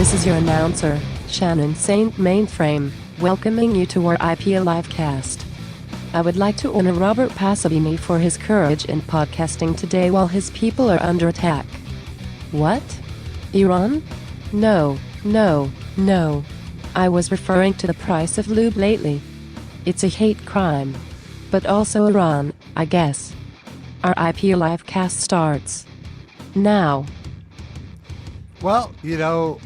This is your announcer, Shannon Saint Mainframe, welcoming you to our IP Livecast. I would like to honor Robert Passavini for his courage in podcasting today while his people are under attack. What? Iran? No. I was referring to the price of lube lately. It's a hate crime. But also Iran, I guess. Our IP Livecast starts now. Well, you know,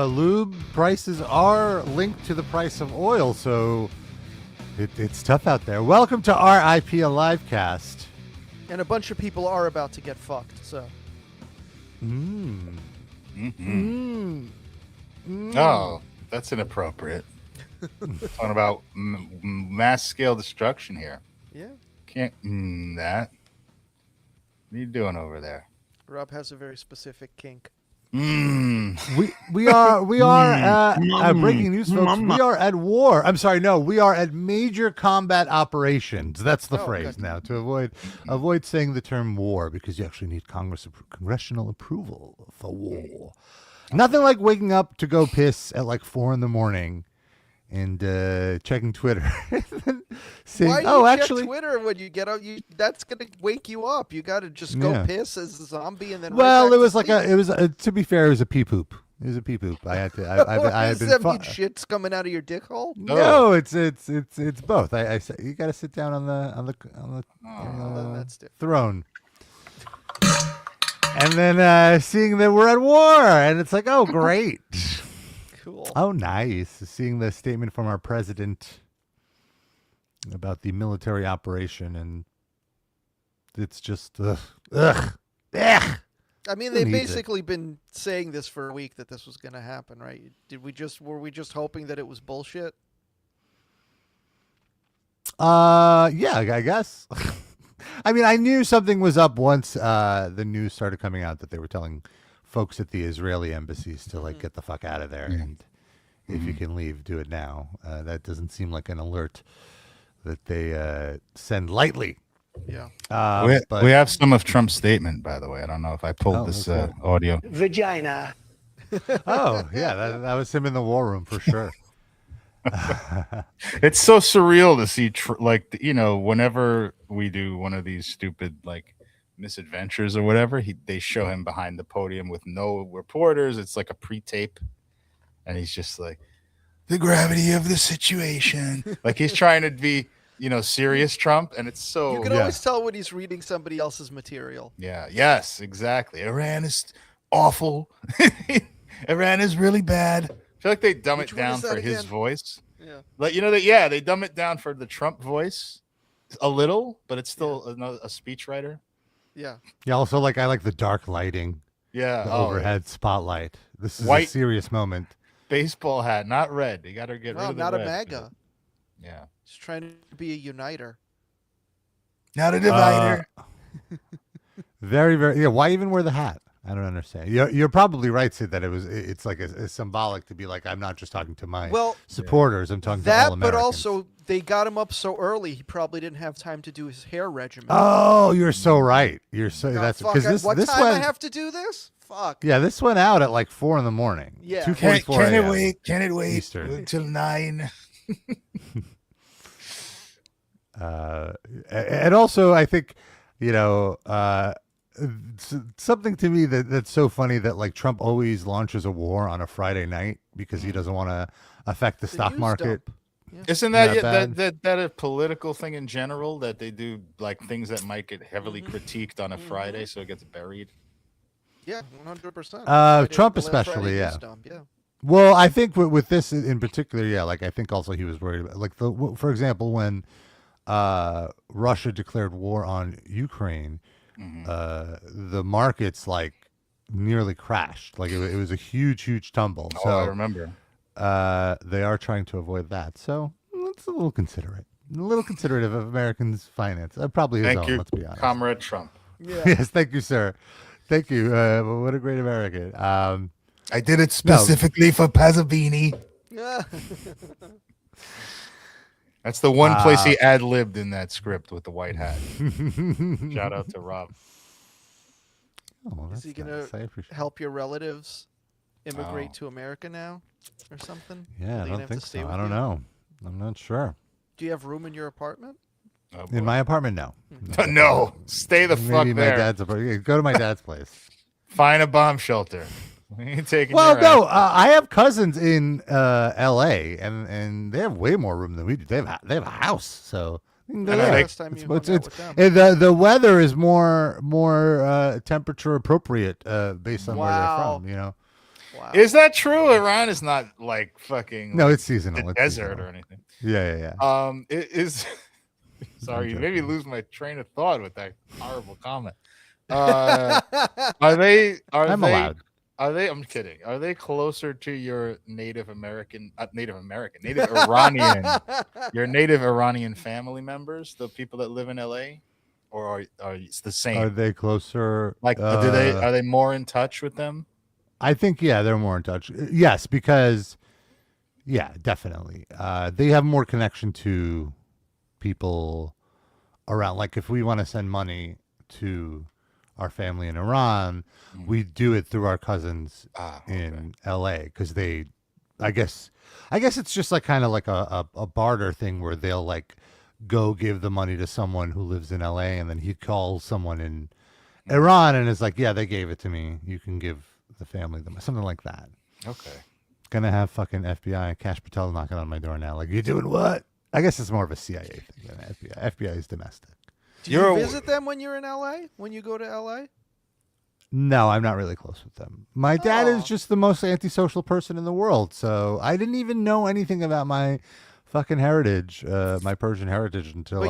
lube prices are linked to the price of oil, so it's tough out there. Welcome to our IP Livecast. And a bunch of people are about to get fucked, so. Oh, that's inappropriate. Talking about mass scale destruction here. Yeah. Can't that. What are you doing over there? Rob has a very specific kink. We are breaking news, folks. We are at war. I'm sorry, no, we are at major combat operations. That's the phrase good. now, to avoid saying the term war, because you actually need congressional approval for war. Nothing like waking up to go piss at like 4 a.m. and checking Twitter. Saying, Why do you check Twitter when you get out? That's gonna wake you up. You got to just go piss as a zombie and then. Well, it was like to be fair, it was a pee poop. It was a pee poop. I had to. I had been. Shit's coming out of your dick hole. No, it's both. I said you got to sit down on the that's different. throne. And then seeing that we're at war, and it's like, oh, great. Cool. Oh, nice. Seeing the statement from our president about the military operation, and it's just, ugh. I mean, they've basically been saying this for a week that this was going to happen, right? Were we just hoping that it was bullshit? Yeah, I guess. I mean, I knew something was up once the news started coming out that they were telling folks at the Israeli embassies to like get the fuck out of there, and if you can leave, do it now. That doesn't seem like an alert that they send lightly. Yeah. We have some of Trump's statement, by the way. I don't know if I pulled this audio. Vagina. Oh yeah, that was him in the war room for sure. It's so surreal to see, whenever we do one of these stupid like misadventures or whatever, they show him behind the podium with no reporters. It's like a pre-tape, and he's just like, the gravity of the situation. Like he's trying to be, serious Trump, and it's so. You can always tell when he's reading somebody else's material. Yeah. Yes. Exactly. Iran is awful. Iran is really bad. I feel like they dumb it down for his voice. Yeah. Like they dumb it down for the Trump voice a little, but it's still a speechwriter. Yeah. Yeah. Also, like I like the dark lighting. Yeah. The overhead spotlight. This is White a serious moment. Baseball hat, not red. You got to get rid of the not red. a MAGA. Yeah. He's trying to be a uniter. Not a divider. Very, very. Yeah. Why even wear the hat? I don't understand. You're probably right, Sid, that it's like a symbolic to be like, I'm not just talking to my supporters. I'm talking to all Americans. But also they got him up so early, he probably didn't have time to do his hair regimen. Oh, you're so right. That's because this what this time went, I have to do this? Fuck. Yeah, this went out at like 4 a.m. Yeah. 2:44 Can a.m. it wait? Can it wait Eastern. until 9? And also, I think, something to me that's so funny that like Trump always launches a war on a Friday night because he doesn't want to affect the stock market. Yeah. Isn't that a political thing in general, that they do like things that might get heavily critiqued on a Friday, so it gets buried? Yeah, 100%. Trump especially, yeah. Well, I think with this in particular, yeah, like I think also he was worried about, like for example, when Russia declared war on Ukraine, the markets like nearly crashed. Like it was a huge tumble. Oh, so I remember. They are trying to avoid that. So it's a little considerate. A little considerate of Americans' finance. Probably his own, let's be honest. Comrade Trump. Yeah. Yes, thank you, sir. Thank you. What a great American. I did it specifically for Passavini. Yeah. That's the one place he ad-libbed in that script with the white hat. Shout out to Rob. Oh, Is he going to help your relatives immigrate to America now, or something? Yeah, Are I they gonna don't have think to stay so. with I don't you? know. I'm not sure. Do you have room in your apartment? Oh, In boy. my apartment, no. No, stay the fuck Maybe my there. dad's apartment. Go to my dad's place. Find a bomb shelter. We ain't taking Well, your no, ass. I have cousins in L.A. and they have way more room than we do. They have a house, so you can go And there. they- Last time you hung out with them. The weather is more temperature appropriate based on where they're Wow. from. You know, Wow. Is that true? Iran is not like fucking no, like, it's seasonal. the It's desert seasonal. or anything. Yeah. It is. Sorry, you made me lose my train of thought with that horrible comment. Are they? I'm allowed. Are they? I'm kidding. Are they closer to your Native Iranian, your Native Iranian family members, the people that live in LA, or are it's the same? Are they closer? Like, are they more in touch with them? I think they're more in touch. Yes, because definitely. They have more connection to people around. Like if we want to send money to our family in Iran, we do it through our cousins in LA because I guess it's just like kind of like a barter thing where they'll like go give the money to someone who lives in LA and then he calls someone in Iran and is like, yeah, they gave it to me. You can give the family them something like that. Okay. Gonna have fucking FBI Cash Patel knocking on my door now. Like, you doing what? I guess it's more of a CIA thing than FBI. FBI is domestic. Do you visit them when you're in LA? When you go to LA? No, I'm not really close with them. My dad Aw. is just the most antisocial person in the world. So I didn't even know anything about my fucking heritage, my Persian heritage, until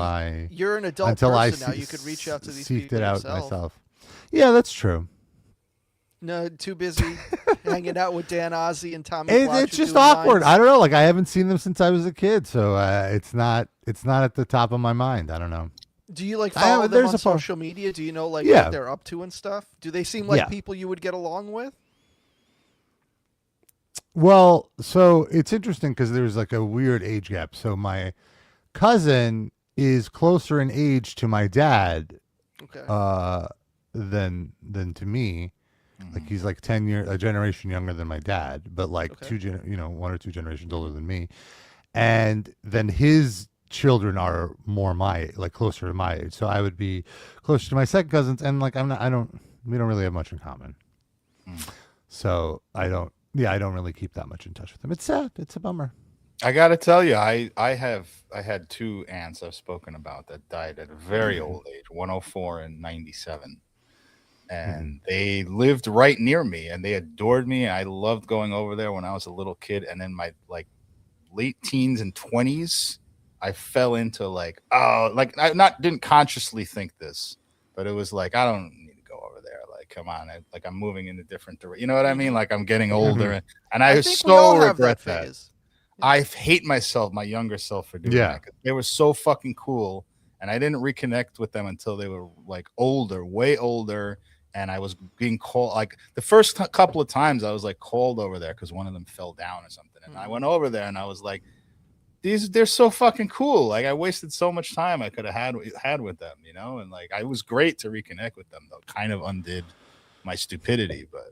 You're an adult person now. You could reach out to these people it out yourself. myself. Yeah, that's true. No, too busy hanging out with Dan Ozzie and Tommy. It's just awkward. I don't know. Like I haven't seen them since I was a kid, so it's not at the top of my mind. I don't know. Do you like follow them on social media? Do you know like what they're up to and stuff? Do they seem like people you would get along with? Well, so it's interesting because there's like a weird age gap. So my cousin is closer in age to my dad than to me. Like he's like 10 years, a generation younger than my dad, but like 1 or 2 generations older than me. And then his children are closer to my age. So I would be closer to my second cousins. And like, we don't really have much in common. So I don't really keep that much in touch with them. It's sad. It's a bummer. I got to tell you, I had 2 aunts I've spoken about that died at a very old age, 104 and 97. And they lived right near me and they adored me. I loved going over there when I was a little kid. And then my like late teens and 20s, I fell into didn't consciously think this, but it was like, I don't need to go over there. Like, come on. I'm moving in a different direction. You know what I mean? Like I'm getting older and I so regret that. I hate myself, my younger self for doing that. They were so fucking cool. And I didn't reconnect with them until they were like older, way older. And I was being called, like the first couple of times I was like called over there because one of them fell down or something. And I went over there and I was like, they're so fucking cool. Like I wasted so much time I could have had with them, you know? And like, I was great to reconnect with them though. Kind of undid my stupidity, but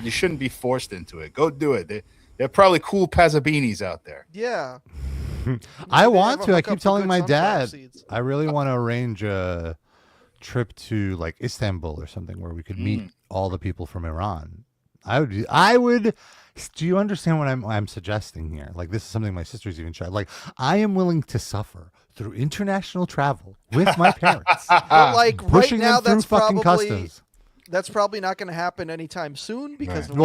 you shouldn't be forced into it. Go do it. They're probably cool Pasabinis out there. Yeah. I want to. I keep telling my dad, I really want to arrange a trip to like Istanbul or something where we could meet all the people from Iran. I would. Do you understand what I'm suggesting here? Like this is something my sister's even tried. Like I am willing to suffer through international travel with my parents. But like right now, that's fucking probably customs. That's probably not going to happen anytime soon because of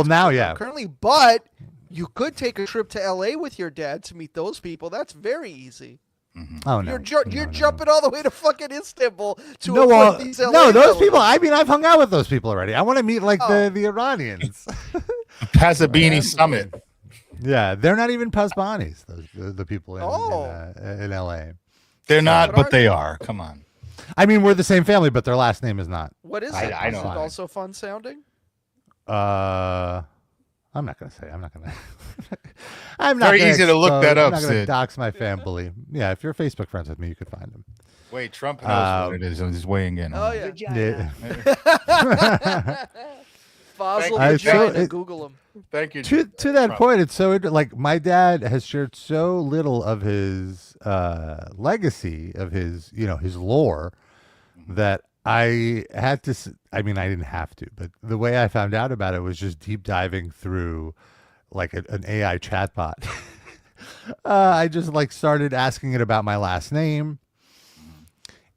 currently. But you could take a trip to LA with your dad to meet those people. That's very easy. Oh no! You're jumping all the way to fucking Istanbul to avoid these LA those fellas. people. I mean, I've hung out with those people already. I want to meet like the Iranians. Pasabini Summit. Yeah, they're not even Pasbanis. The people in LA. They're not, but they are. Come on. I mean, we're the same family, but their last name is not. What is it? I know. Is it also fun sounding? I'm not gonna say. I'm not gonna. Very easy to look that up. I'm not gonna dox my family. Yeah, if you're Facebook friends with me, you could find them. Wait, Trump knows what it is. I'm just weighing in. Oh yeah. Fossil vagina. Google them. Thank you. To that point, it's so like my dad has shared so little of his legacy, of his his lore, that I had to. I mean, I didn't have to, but the way I found out about it was just deep diving through like an AI chatbot. I just like started asking it about my last name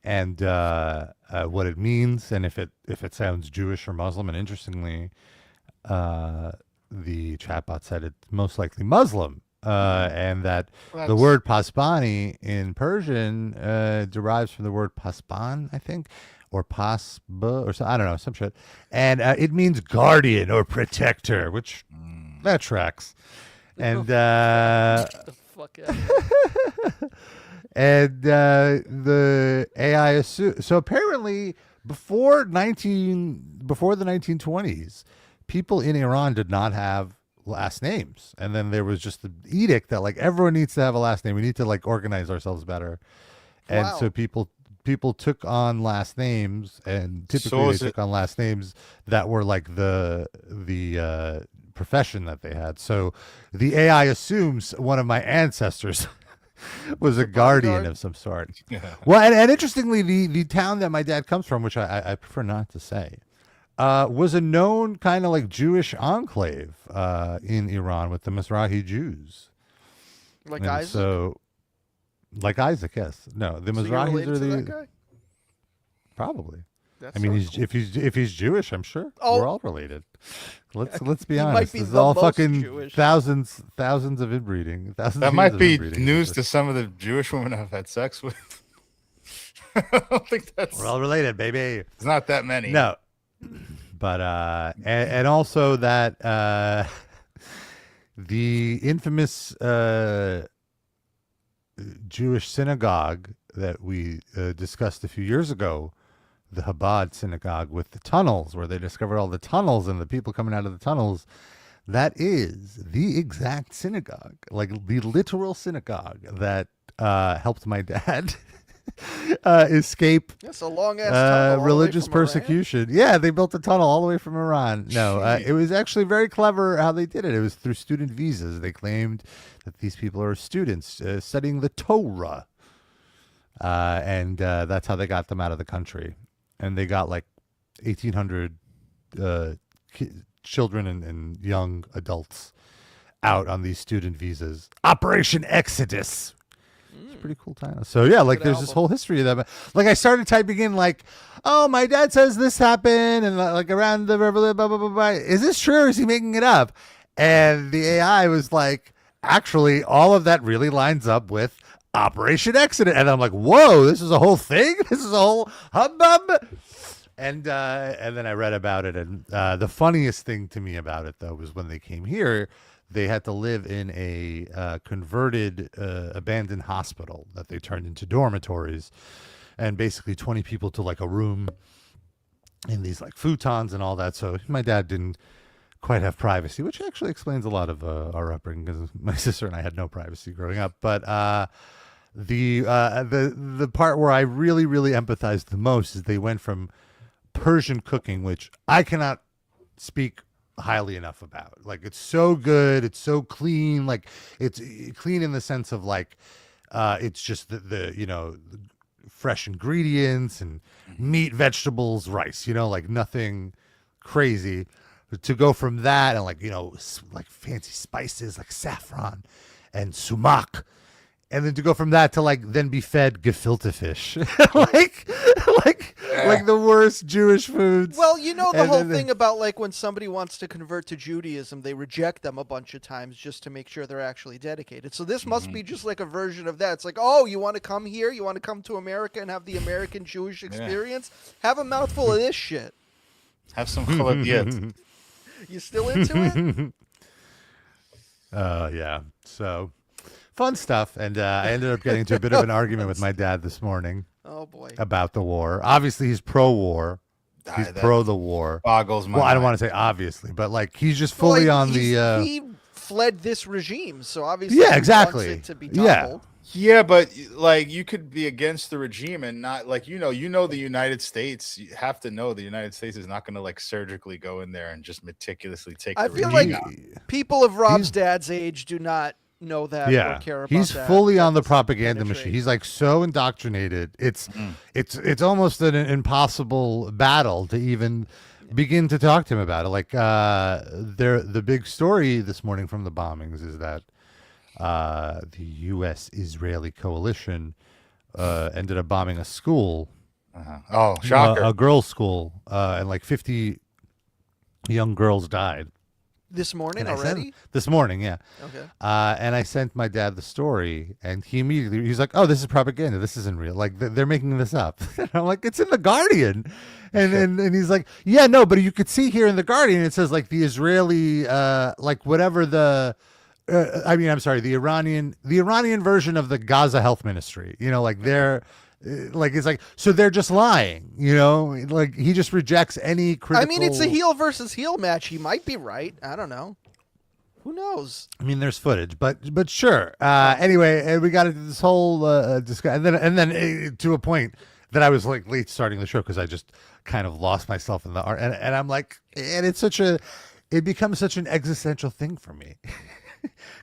and what it means, and if it sounds Jewish or Muslim. And interestingly, the chatbot said it's most likely Muslim, and that the word pasbani in Persian derives from the word pasban, I think, or pasba, or so, I don't know, some shit, and it means guardian or protector, which that tracks. And the fuck out. And the AI so apparently before the 1920s, people in Iran did not have last names, and then there was just the edict that like everyone needs to have a last name. We need to like organize ourselves better, and so people took on last names, and typically they took on last names that were like the profession that they had. So the AI assumes one of my ancestors was a guardian of some sort. Yeah. Well, and interestingly, the town that my dad comes from, which I prefer not to say, was a known kind of like Jewish enclave in Iran with the Mizrahi Jews. Like Isaac? So, like Isaac, yes. No, the Mizrahis are the guy? Probably. That's if he's Jewish, I'm sure we're all related. Let's be honest. This is all fucking Jewish. thousands of inbreeding. That might be news to some of the Jewish women I've had sex with. I don't think we're all related, baby. It's not that many. No, but and also that the infamous Jewish synagogue that we discussed a few years ago, the Chabad synagogue with the tunnels, where they discovered all the tunnels and the people coming out of the tunnels, that is the exact synagogue, like the literal synagogue that helped my dad escape a long ass tunnel religious persecution. Iran. Yeah, they built a tunnel all the way from Iran. No, it was actually very clever how they did it. It was through student visas. They claimed that these people are students studying the Torah, and that's how they got them out of the country. And they got like 1,800 children and young adults out on these student visas. Operation Exodus. It's a pretty cool title. So yeah, like there's this whole history of that. Like I started typing in like, oh, my dad says this happened, and like around the blah, blah, blah, blah, blah. Is this true or is he making it up? And the AI was like, actually, all of that really lines up with Operation Exodus. And I'm like, whoa, this is a whole thing? This is a whole hubbub? And then I read about it. And the funniest thing to me about it, though, was when they came here, they had to live in a converted abandoned hospital that they turned into dormitories. And basically 20 people to like a room in these like futons and all that. So my dad didn't quite have privacy, which actually explains a lot of our upbringing, because my sister and I had no privacy growing up. But the part where I really, really empathized the most is they went from Persian cooking, which I cannot speak highly enough about. Like, it's so good, it's so clean. Like, it's clean in the sense of like it's just the fresh ingredients and meat, vegetables, rice, like nothing crazy. To go from that and like fancy spices like saffron and sumac, and then to go from that to like then be fed gefilte fish, like the worst Jewish foods. Well, the whole thing about like when somebody wants to convert to Judaism, they reject them a bunch of times just to make sure they're actually dedicated. So this must be just like a version of that. It's like, oh, you want to come here? You want to come to America and have the American Jewish experience? Have a mouthful of this shit. Have some kolabiet. You still into it? Yeah. So fun stuff. And I ended up getting into a bit of an argument with my dad this morning. Oh, boy. About the war. Obviously, he's pro-war. He's pro the war. Boggles my mind. I don't want to say obviously, but like he's just fully on the. He fled this regime, so obviously yeah, exactly. he wants it to be toppled. Yeah. Yeah, but like you could be against the regime and not like the United States. You have to know the United States is not going to like surgically go in there and just meticulously take I the feel regime like out. people of Rob's he's- dad's age do not know that or Yeah, care about he's that. fully That on the doesn't propaganda penetrate. machine. He's like so indoctrinated. It's Mhm. it's almost an impossible battle to even begin to talk to him about it. Like the big story this morning from the bombings is that the U.S.-Israeli coalition ended up bombing a school, Oh, shocker! a girls' school, and like 50 young girls died. This morning And I sent- already? this morning, yeah. Okay. And I sent my dad the story, and he's like, "Oh, this is propaganda. This isn't real. Like they're making this up." And I'm like, "It's in the Guardian," and he's like, "Yeah, no, but you could see here in the Guardian it says like the Israeli, like whatever the." I'm sorry, the Iranian version of the Gaza Health Ministry. Like they're like it's like so they're just lying. Like he just rejects any critical. I mean, it's a heel versus heel match. He might be right. I don't know. Who knows? I mean, there's footage, but sure. Anyway, and we got into this whole discussion, and then to a point that I was like late starting the show because I just kind of lost myself in the art, and I'm like, and it becomes such an existential thing for me.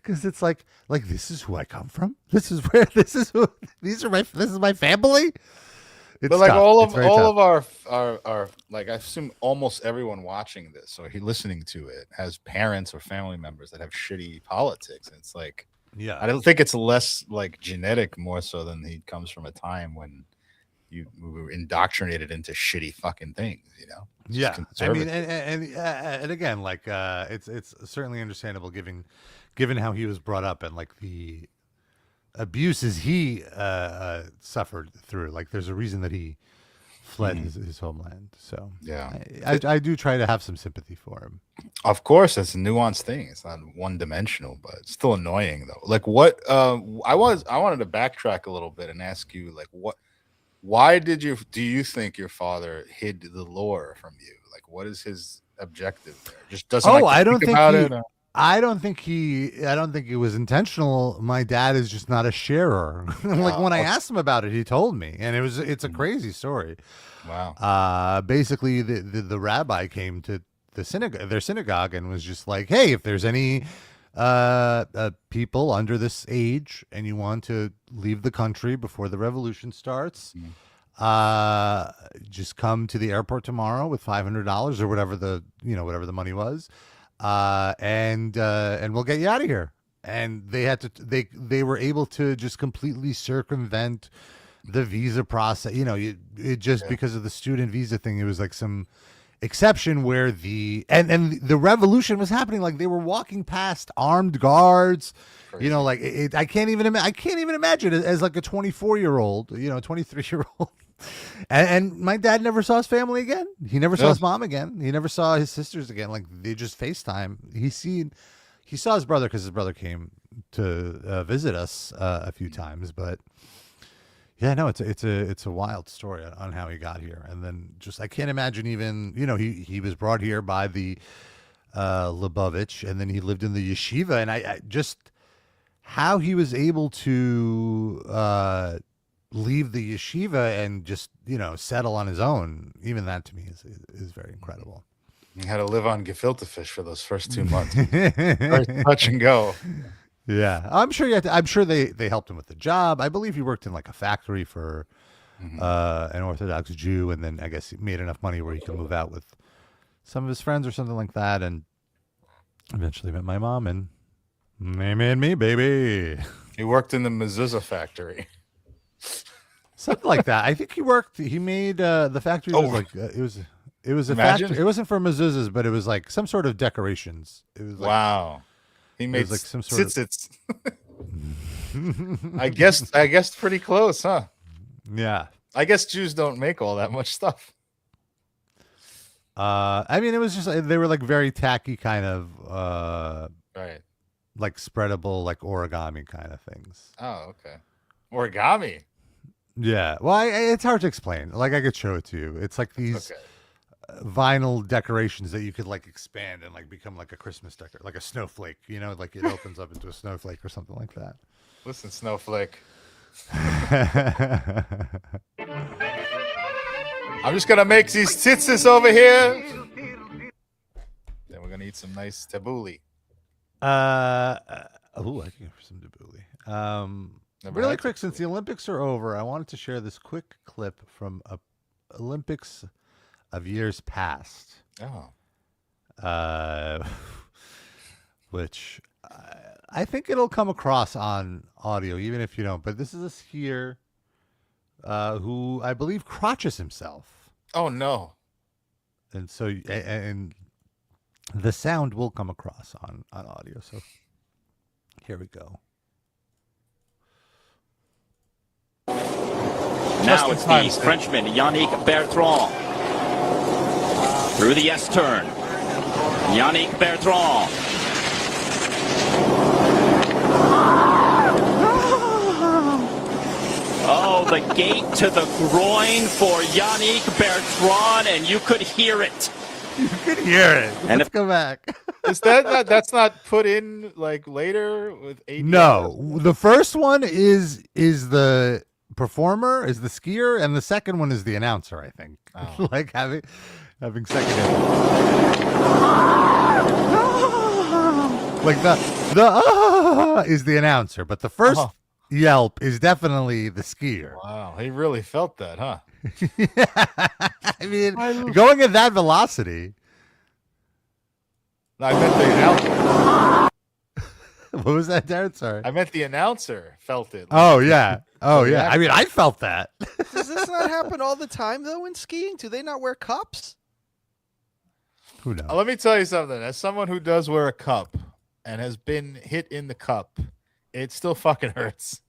Because it's like this is who I come from. This is this is my family. It's But like tough. all It's of very all tough. of our like I assume almost everyone watching this or listening to it has parents or family members that have shitty politics. And it's like Yeah, I don't think it's less like genetic more so than he comes from a time when we were indoctrinated into shitty fucking things, It's just yeah. I mean, conservative. and again, like it's certainly understandable given how he was brought up and like the abuses he suffered through. Like, there's a reason that he fled his homeland. So Yeah. I do try to have some sympathy for him. Of course, it's a nuanced thing. It's not one dimensional, but it's still annoying though. Like what I wanted to backtrack a little bit and ask you like why do you think your father hid the lore from you? Like what is his objective there? Just doesn't like to I don't think think about he, it. I don't think it was intentional. My dad is just not a sharer. Like when I asked him about it, he told me, and it's a crazy story. Wow. Basically the rabbi came to their synagogue and was just like, "Hey, if there's any people under this age and you want to leave the country before the revolution starts, just come to the airport tomorrow with $500 or whatever the money was, and we'll get you out of here." And they were able to just completely circumvent the visa process. Because of the student visa thing, it was like some exception where the revolution was happening. Like they were walking past armed guards. Crazy. I can't even imagine it as like a 24-year-old, 23-year-old. And my dad never saw his family again. He never saw his mom again. He never saw his sisters again. Like they just FaceTime. He saw his brother because his brother came to visit us a few times, but yeah, no, it's a wild story on how he got here. And then just I can't imagine even, he was brought here by the Lubavitch, and then he lived in the yeshiva, and I just how he was able to leave the yeshiva and just settle on his own, even that to me is very incredible. You had to live on gefilte fish for those first 2 months. First touch and go. Yeah, I'm sure they helped him with the job. I believe he worked in like a factory for an Orthodox Jew, and then I guess he made enough money where he could move out with some of his friends or something like that, and eventually met my mom, and they made me, baby. He worked in the mezuzah factory. Something like that. I think he made the factory was like it was a factory. It wasn't for mezuzahs, but it was like some sort of decorations. It was like, Wow. He made like some sort of tzitzits. I guess pretty close, huh? yeah. I guess Jews don't make all that much stuff. I mean, it was just they were like very tacky kind of Right. like spreadable, like origami kind of things. Oh, okay. Origami. Yeah. Well, it's hard to explain. Like I could show it to you. It's like these vinyl decorations that you could like expand and like become like a Christmas decor, like a snowflake. Like it opens up into a snowflake or something like that. Listen, Snowflake. I'm just gonna make these titsis over here. Then we're gonna eat some nice tabbouleh. I can go for some tabbouleh. Never Really had quick, since the Olympics are over, I wanted to share this quick clip from a Olympics of years past. Oh. Which I think it'll come across on audio, even if you don't. But this is a skier who I believe crotches himself. Oh no! And so, and the sound will come across on audio. So here we go. Now it's the Frenchman, Yannick Bertrand. Through the S-turn. Yannick Bertrand. Oh, the gate to the groin for Yannick Bertrand, and you could hear it. You could hear it. And Let's go back. Is that's not put in like later with ADR? No, the first one is the performer, is the skier, and the second one is the announcer, I think. Oh. Like having second like the is the announcer, but the first yelp is definitely the skier. Wow, he really felt that, huh? Yeah. I mean, going at that velocity. No, I meant the announcer. What was that, Darren? Sorry. I meant the announcer felt it. Oh yeah. Oh yeah. I mean, I felt that. Does this not happen all the time though in skiing? Do they not wear cups? Who knows? Let me tell you something. As someone who does wear a cup and has been hit in the cup, it still fucking hurts.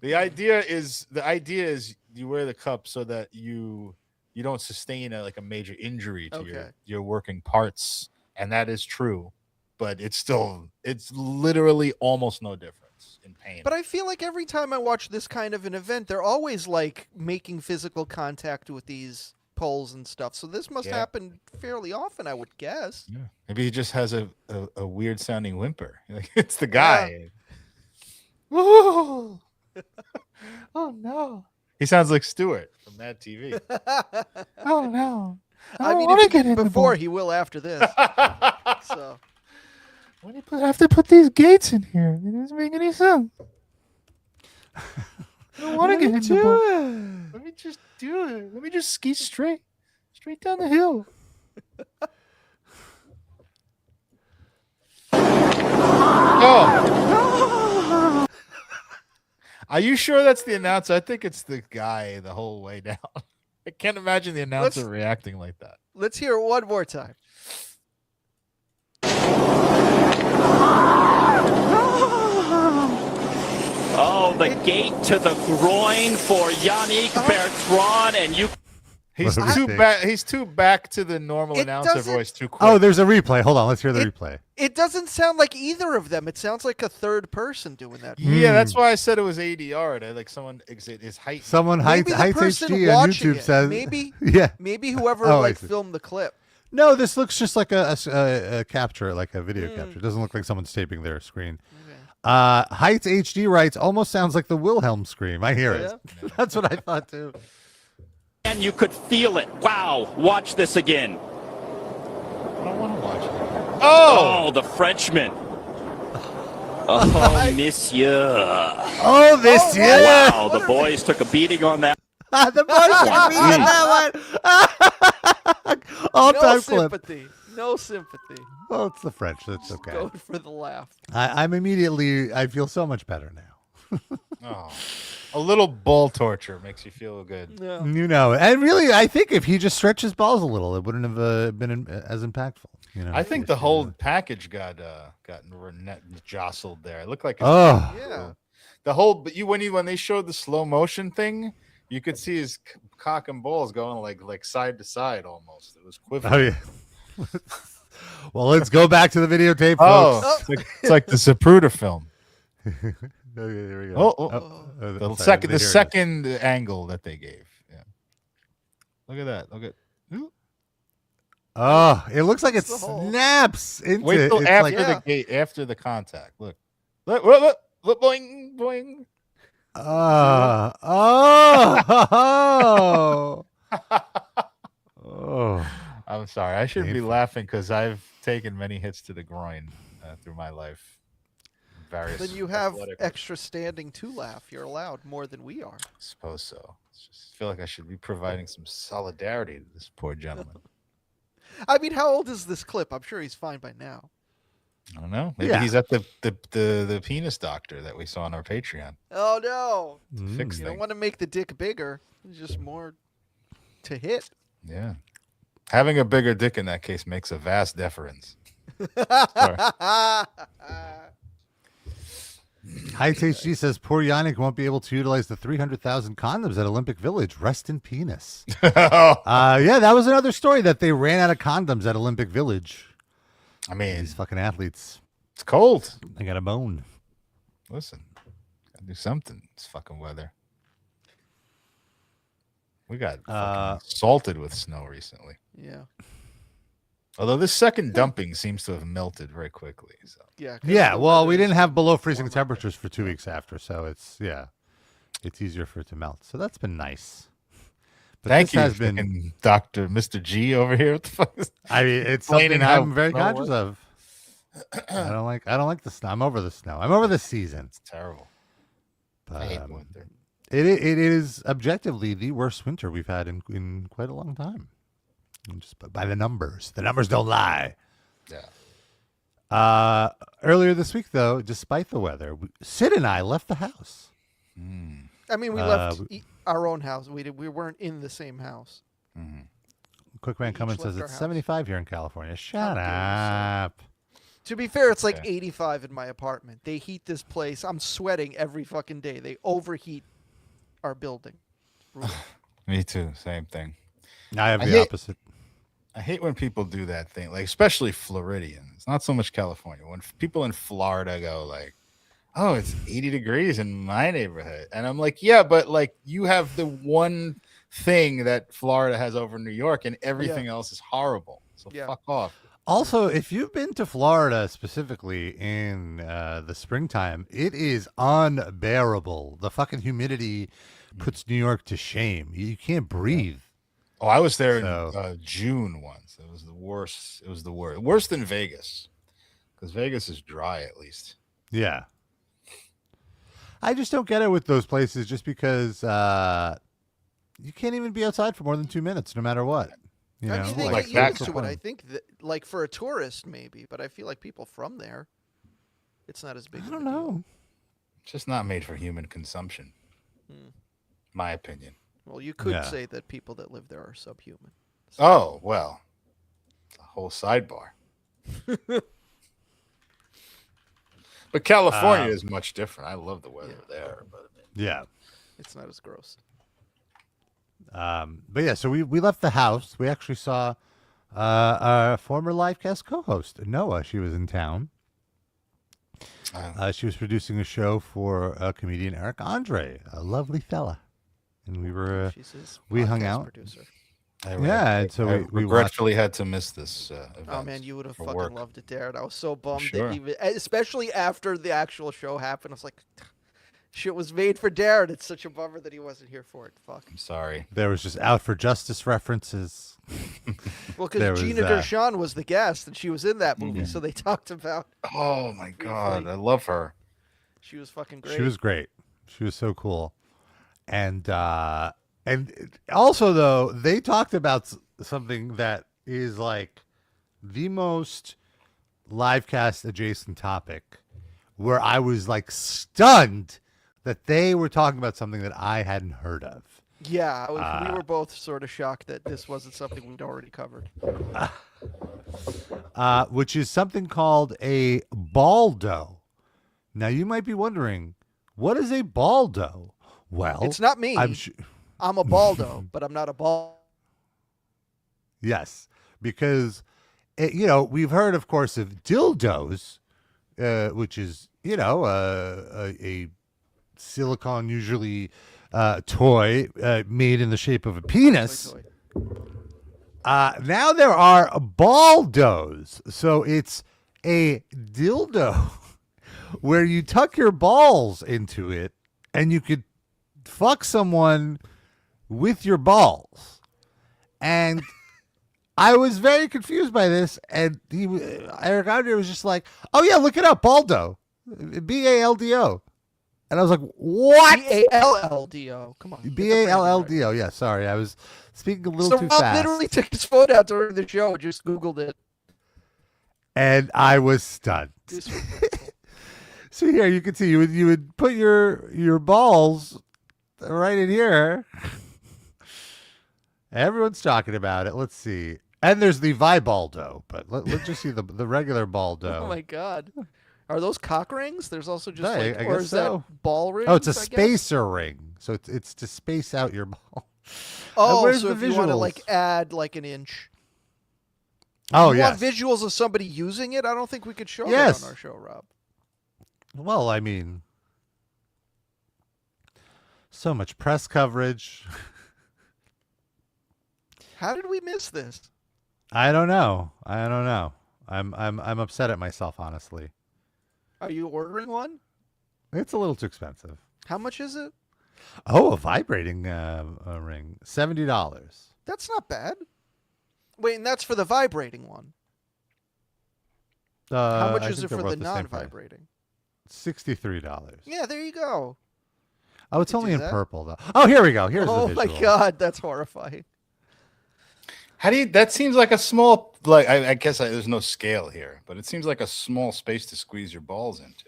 The idea is you wear the cup so that you don't sustain a major injury to your working parts, and that is true. But it's literally almost no difference in pain. But I feel like every time I watch this kind of an event, they're always like making physical contact with these poles and stuff. So this must happen fairly often, I would guess. Yeah. Maybe he just has a weird sounding whimper. Like it's the guy. Oh no. He sounds like Stewart from Mad TV. Oh no. I mean, if he didn't before, he will after this. So. Why do you have to put these gates in here? It doesn't make any sense. I don't want to get in the ball. Let me just do it. Let me just ski straight down the hill. Oh. Are you sure that's the announcer? I think it's the guy the whole way down. I can't imagine the announcer reacting like that. Let's hear it one more time. Oh, the gate to the groin for Yannick Bertrand, and you. He's too back to the normal announcer voice too quick. Oh, there's a replay. Hold on, let's hear the replay. It doesn't sound like either of them. It sounds like a third person doing that. Yeah, that's why I said it was ADR. Like someone is height. Someone heights HD on YouTube says maybe. Yeah. Maybe whoever filmed the clip. No, this looks just like a capture, like a video capture. It doesn't look like someone's taping their screen. Okay. Heights HD writes, almost sounds like the Wilhelm scream. I hear it. That's what I thought too. And you could feel it. Wow. Watch this again. I don't want to watch it. Oh, the Frenchman. Oh, monsieur. Oh, monsieur. Wow, the boys took a beating on that. The boys took a beating on that one. All-time clip. No sympathy. Well, it's the French. That's okay. Going for the laugh. I feel so much better now. Oh, a little ball torture makes you feel good. Yeah. You know, and really, I think if he just stretched his balls a little, it wouldn't have been as impactful. You know, I think the whole package got jostled there. It looked like yeah. The whole, but when they showed the slow motion thing, you could see his cock and balls going like side to side almost. It was quivering. Oh yeah. Well, let's go back to the videotape, folks. It's like the Zapruder film. Okay, there we go. The second angle that they gave. Yeah. Look at that. Look at. Oh, it looks like it snaps into. Wait till after the gate, after the contact. Look, boing, boing. Oh. Oh. I'm sorry. I shouldn't be Painful. laughing because I've taken many hits to the groin through my life. Various Then you have athletic- extra standing to laugh. You're allowed more than we are. I suppose so. I feel like I should be providing some solidarity to this poor gentleman. I mean, how old is this clip? I'm sure he's fine by now. I don't know. Maybe Yeah. he's at the penis doctor that we saw on our Patreon. Oh no! Fix You things. don't want to make the dick bigger. It's just more to hit. Yeah. Having a bigger dick in that case makes a vast difference. Heights HG says poor Yannick won't be able to utilize the 300,000 condoms at Olympic Village. Rest in penis. Yeah, that was another story that they ran out of condoms at Olympic Village. I mean, These fucking athletes. it's cold. They got a bone. Listen, gotta do something. It's fucking weather. We got fucking salted with snow recently. Yeah. Although this second dumping seems to have melted very quickly. So Yeah. 'cause Yeah, the well, weather we is didn't have below freezing warmer. temperatures for 2 weeks after, so it's easier for it to melt. So that's been nice. But thank this you, has been. fucking Dr. Mr. G over here. What the fuck is I mean, it's explaining something how I'm very snow conscious works. of. I don't like the snow. I'm over the snow. I'm over the season. It's terrible. But, I hate winter. it is objectively the worst winter we've had in quite a long time. And just by the numbers don't lie. Yeah. Earlier this week, though, despite the weather, Sid and I left the house. I mean, we left our own house. We weren't in the same house. Quick Man each Cummins left says our it's house. 75 here in California. Shut dare you, up. To be fair, it's like Okay. 85 in my apartment. They heat this place. I'm sweating every fucking day. They overheat our building. Me too. Same thing. I have I the hate- opposite. I hate when people do that thing, like especially Floridians. Not so much California. When people in Florida go like, "Oh, it's 80 degrees in my neighborhood," and I'm like, "Yeah, but like you have the one thing that Florida has over New York, and everything else is horrible. So Yeah. fuck off." Also, if you've been to Florida specifically in the springtime, it is unbearable. The fucking humidity puts New York to shame. You can't breathe. Oh, I was there So- in June once. It was the worst. It was the worst. Worse than Vegas, because Vegas is dry at least. Yeah. I just don't get it with those places just because you can't even be outside for more than 2 minutes no matter what. You I know, mean, they like get that's used the to it. I think that, like for a tourist, maybe, but I feel like people from there, it's not as big. I of don't a deal. know. It's just not made for human consumption. My opinion. Well, you could Yeah. say that people that live there are subhuman. Oh well, a whole sidebar. But California is much different. I love the weather there, but Yeah. It's not as gross. But yeah, so we left the house. We actually saw our former Livecast co-host, Noah. She was in town. She was producing a show for comedian Eric Andre, a lovely fella. And we were, She's his we hung podcast out. Producer. Yeah, and so I we regretfully had to miss this event. Oh man, you would have for fucking work. loved it, Darren. I was so bummed Sure. that even, especially after the actual show happened, I was like, shit was made for Darren. It's such a bummer that he wasn't here for it. Fuck. I'm sorry. there was just out for justice references. Well, There because was, Gina Gershon was the guest, and she was in that movie, so they talked about. Oh my god, I love her. She was fucking great. She was great. She was so cool. And also though, they talked about something that is like the most Livecast adjacent topic, where I was like stunned that they were talking about something that I hadn't heard of. Yeah, we were both sort of shocked that this wasn't something we'd already covered. Which is something called a balldo. Now you might be wondering, what is a balldo? Well, It's not me. I'm I'm a baldo, but I'm not a ball. Yes, because we've heard, of course, of dildos, which is a silicone usually toy made in the shape of a penis. Toy. Now there are baldos, so it's a dildo where you tuck your balls into it and you could fuck someone with your balls. And I was very confused by this, and Eric Andre was just like, "Oh yeah, look it up, Baldo, Baldo," and I was like, "What? Balldo? Come on, Balldo? Yeah, sorry, I was speaking a little too Rob fast." literally took his phone out during the show, just Googled it. And I was stunned. So here you can see you would put your balls right in here. Everyone's talking about it. Let's see. And there's the Vibaldo, but let's just see the regular Baldo. Oh my God, are those cock rings? There's also just I or guess is so. that ball rings? Oh, it's a I guess? spacer ring. So it's to space out your ball. Oh, where's so the if you want to visuals? like add like an inch. Oh, you yes. want visuals of somebody using it? I don't think we could show Yes. that on our show, Rob. Well, I mean, so much press coverage. How did we miss this? I don't know. I'm upset at myself, honestly. Are you ordering one? It's a little too expensive. How much is it? Oh, a vibrating ring, $70. That's not bad. Wait, and that's for the vibrating one. How much is it for the non-vibrating? $63. Yeah, there you go. Oh, it's You only do in that? purple though. Oh, here we go. Here's the Oh visual. my God, that's horrifying. How do you? That seems like a small. Like I guess there's no scale here, but it seems like a small space to squeeze your balls into.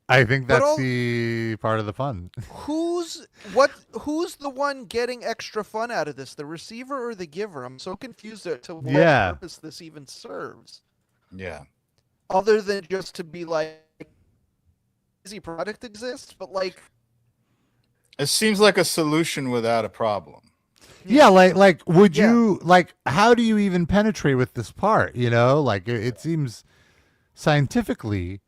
I think But that's the part of the fun. Who's the one getting extra fun out of this? The receiver or the giver? I'm so confused as to what purpose this even serves. Yeah. Other than just to be like, easy product exists, but like, It seems like a solution without a problem. Yeah, like would you like how do you even penetrate with this part, you know? Like it seems scientifically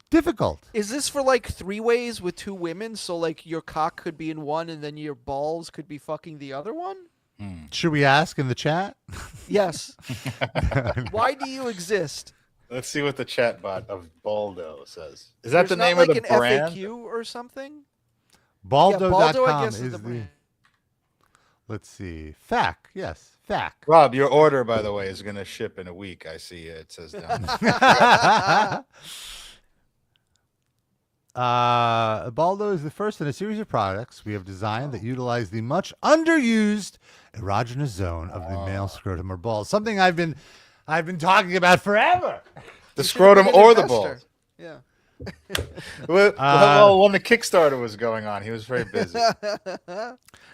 difficult. is this for like 3 ways with 2 women? So like your cock could be in one and then your balls could be fucking the other one? Should we ask in the chat? Yes. Why do you exist? Let's see what the chat bot of Baldo says. Is that There's the not name like of the an brand? FAQ or something? Baldo.com Baldo, I guess, is is the, the brand. let's see. FAQ, yes, FAQ. Rob, your order, by the way, is going to ship in a week. I see it says down there. Baldo is the first in a series of products we have designed that utilize the much underused erogenous zone of the male scrotum or balls. Something I've been talking about forever. The You should've scrotum been an or the investor. balls. Yeah. Well, when the Kickstarter was going on, he was very busy.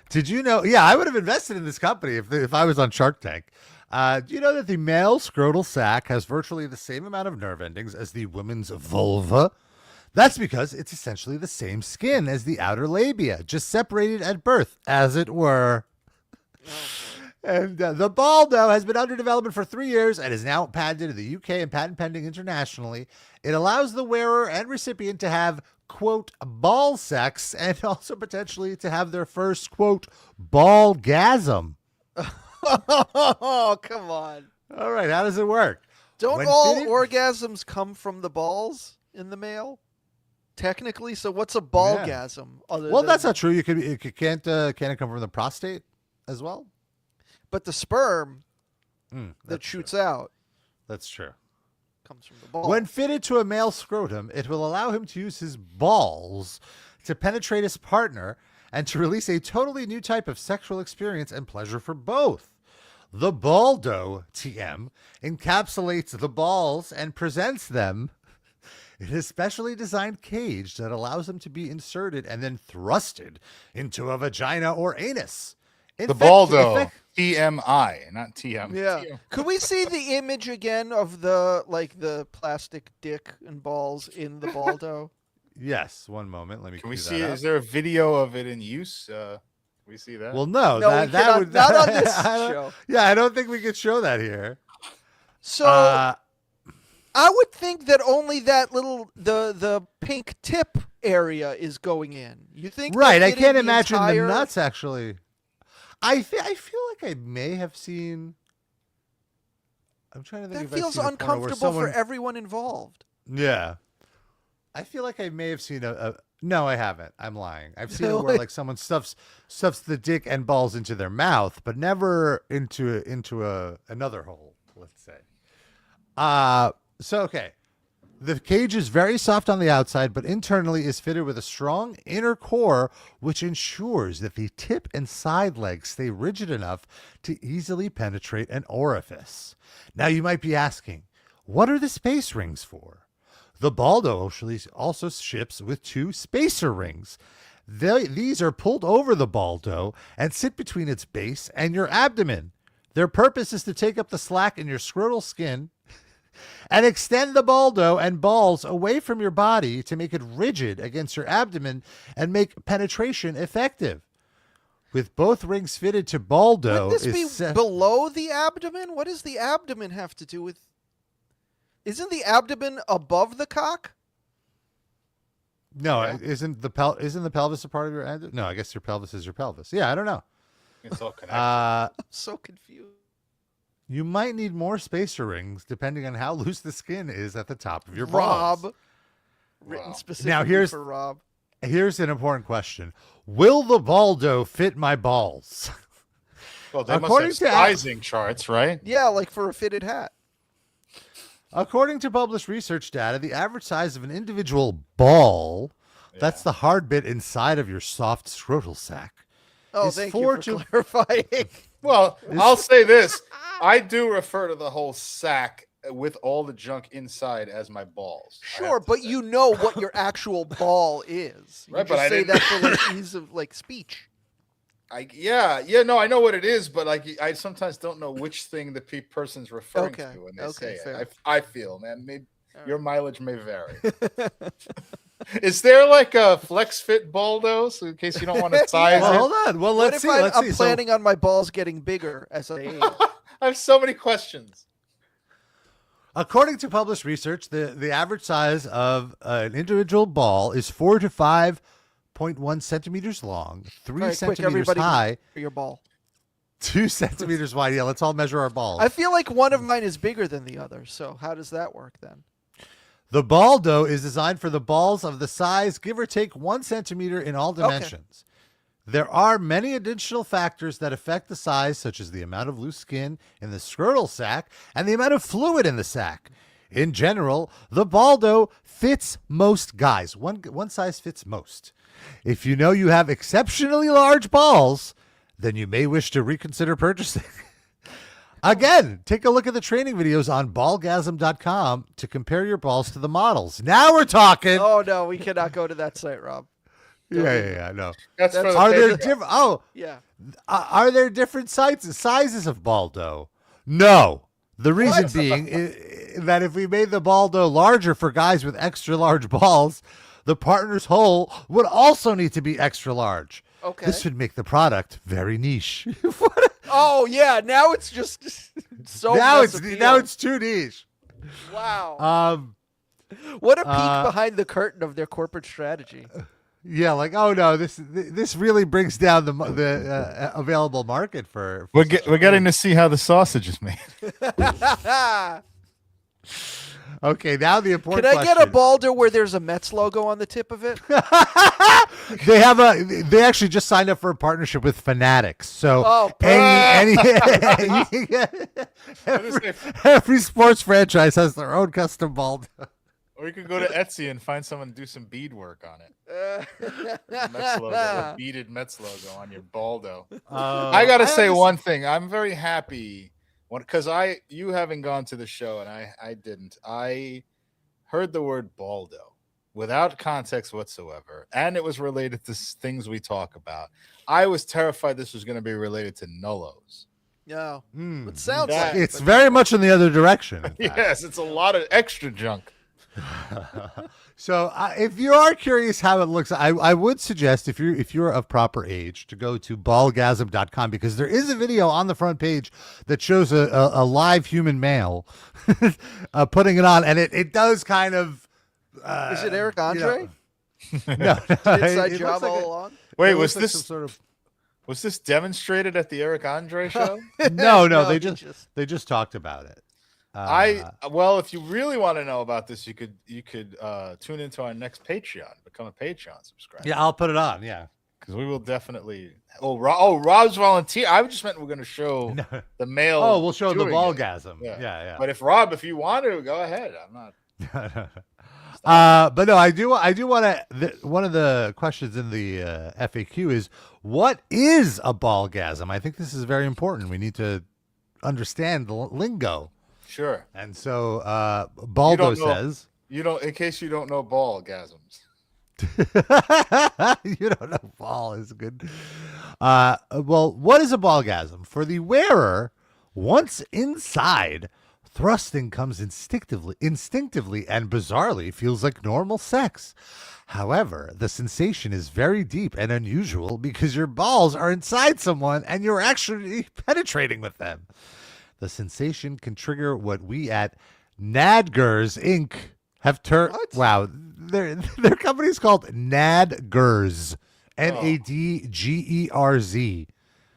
Did you know? Yeah, I would have invested in this company if I was on Shark Tank. Do you know that the male scrotal sac has virtually the same amount of nerve endings as the woman's vulva? That's because it's essentially the same skin as the outer labia, just separated at birth, as it were. And the Baldo has been under development for 3 years and is now patented in the UK and patent pending internationally. It allows the wearer and recipient to have, quote, ball sex and also potentially to have their first, quote, ballgasm. Oh, come on. All right, how does it work? Don't When all fitted- orgasms come from the balls in the male? Technically, so what's a ballgasm? Well, that's not true. Can't it come from the prostate as well? But the sperm that That's shoots true. out That's true. comes from the ball. When fitted to a male scrotum, it will allow him to use his balls to penetrate his partner and to release a totally new type of sexual experience and pleasure for both. The Baldo TM encapsulates the balls and presents them in a specially designed cage that allows them to be inserted and then thrusted into a vagina or anus. The Baldo, TMI, not TM. Yeah. Could we see the image again of the plastic dick and balls in the Baldo? Yes, one moment. Let me. Can we cue see? that up. Is there a video of it in use? Can we see that? Well, no, No, that we cannot- would not on this I don't- show. Yeah, I don't think we could show that here. So I would think that only that little the pink tip area is going in. You think? right? they I fit in can't the imagine entire... the nuts actually. I feel like I may have seen. I'm trying to think. That if I've feels seen a porno where uncomfortable someone... for everyone involved. Yeah. I feel like I may have seen a no, I haven't. I'm lying. I've seen it where Really? like someone stuffs the dick and balls into their mouth, but never into another hole, let's say. So okay. The cage is very soft on the outside, but internally is fitted with a strong inner core, which ensures that the tip and side legs stay rigid enough to easily penetrate an orifice. Now you might be asking, what are the space rings for? The balldo also ships with 2 spacer rings. These are pulled over the balldo and sit between its base and your abdomen. Their purpose is to take up the slack in your scrotal skin and extend the balldo and balls away from your body to make it rigid against your abdomen and make penetration effective. With both rings fitted to baldo, Wouldn't this be below the abdomen? What does the abdomen have to do with? Isn't the abdomen above the cock? No, isn't the pelvis a part of your abdomen? No, I guess your pelvis is your pelvis. Yeah, I don't know. It's all connected. I'm so confused. You might need more spacer rings depending on how loose the skin is at the top of your balls. Rob. Written specifically Now for Rob. Here's an important question. Will the baldo fit my balls? Well, they According must to have sizing charts, right? Yeah, like for a fitted hat. According to published research data, the average size of an individual ball, that's the hard bit inside of your soft scrotal sac. Oh, thank you for clarifying. Well, I'll say this. I do refer to the whole sack with all the junk inside as my balls. Sure, but you know what your actual ball is. You Right, just but I say didn't- that for like ease of like speech. No, I know what it is, but like I sometimes don't know which thing the person's referring Okay, to when they okay, say fair. it. I feel, man, maybe your mileage may vary. Right. Is there like a flex fit baldo, so in case you don't want to size Well, it? hold on. Well, What let's if see. Let's I'm see. planning on my balls getting bigger as I age? I have so many questions. According to published research, the average size of an individual ball is 4 to 5.1 centimeters long, 3 All right, quick, centimeters everybody high, for your ball. 2 centimeters wide. Yeah, let's all measure our balls. I feel like one of mine is bigger than the other. So how does that work then? The baldo is designed for the balls of the size, give or take 1 centimeter in all dimensions. There are many additional factors that affect the size, such as the amount of loose skin in the scrotal sac and the amount of fluid in the sac. In general, the baldo fits most guys. One size fits most. If you know you have exceptionally large balls, then you may wish to reconsider purchasing. Again, take a look at the training videos on ballgasm.com to compare your balls to the models. Now we're talking. Oh no, we cannot go to that site, Rob. Yeah, no. That's for the Are there paper. different? Oh, Yeah. are there different sizes of baldo? No. The reason being that if we made the baldo larger for guys with extra large balls, the partner's hole would also need to be extra large. Okay. This would make the product very niche. Oh yeah, now it's just so now mass appeal. it's too niche. Wow. What a peek behind the curtain of their corporate strategy. Yeah, like, oh no, this really brings down the available market for We're getting to see how the sausage is made. Okay, now the important Can I get a question. baldo where there's a Mets logo on the tip of it? They actually just signed up for a partnership with Fanatics. So every sports franchise has their own custom baldo. Or you could go to Etsy and find someone to do some bead work on it. Mets logo, a beaded Mets logo on your baldo. I gotta say one thing. I'm very happy because you haven't gone to the show and I didn't. I heard the word baldo without context whatsoever, and it was related to things we talk about. I was terrified this was going to be related to nullos. No, it sounds like It's very much in the other direction. in fact. Yes, it's a lot of extra junk. So if you are curious how it looks, I would suggest if you're of proper age to go to ballgasm.com because there is a video on the front page that shows a live human male putting it on, and it does kind of. Is it Eric Andre? No, Inside it job looks like all along? Wait, it was looks like this some sort of? was this demonstrated at the Eric Andre show? No, No, they he just talked about it. Well, if you really want to know about this, you could tune into our next Patreon, become a Patreon subscriber. Yeah, I'll put it on. Yeah, because we will definitely. Rob's volunteer. I just meant we're going to show the male. Oh, we'll show the doing ballgasm. it. Yeah. But if you want to, go ahead. I'm not. But no, I do want to. One of the questions in the FAQ is, what is a ballgasm? I think this is very important. We need to understand the lingo. Sure. And so Baldo says, in case you don't know ballgasms. You don't know ball is good. Well, what is a ballgasm? For the wearer, once inside, thrusting comes instinctively and bizarrely feels like normal sex. However, the sensation is very deep and unusual because your balls are inside someone and you're actually penetrating with them. The sensation can trigger what we at Nadgers Inc. have turned. Wow, their company is called Nadgers, Nadgerz.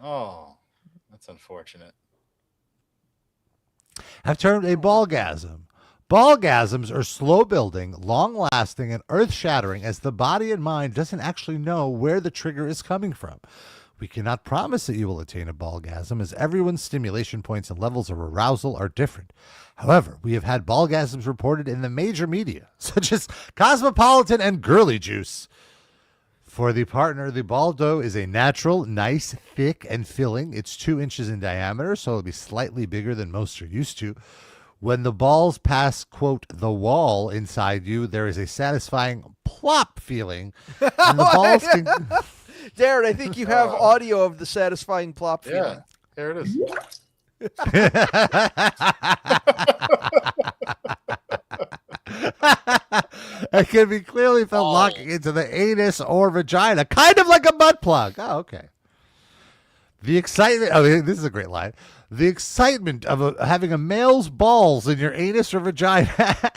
Oh, that's unfortunate. Have termed a ballgasm. Ballgasms are slow-building, long-lasting, and earth-shattering as the body and mind doesn't actually know where the trigger is coming from. We cannot promise that you will attain a ballgasm, as everyone's stimulation points and levels of arousal are different. However, we have had ballgasms reported in the major media, such as Cosmopolitan and Girly Juice. For the partner, the balldo is a natural, nice, thick, and filling. It's 2 inches in diameter, so it'll be slightly bigger than most are used to. When the balls pass, quote, the wall inside you, there is a satisfying plop feeling. And the balls can... Darren, I think you have audio of the satisfying plop feeling. Yeah, here it is. It can be clearly felt locking into the anus or vagina, kind of like a butt plug. Oh, okay. The excitement. Oh, this is a great line. The excitement of having a male's balls in your anus or vagina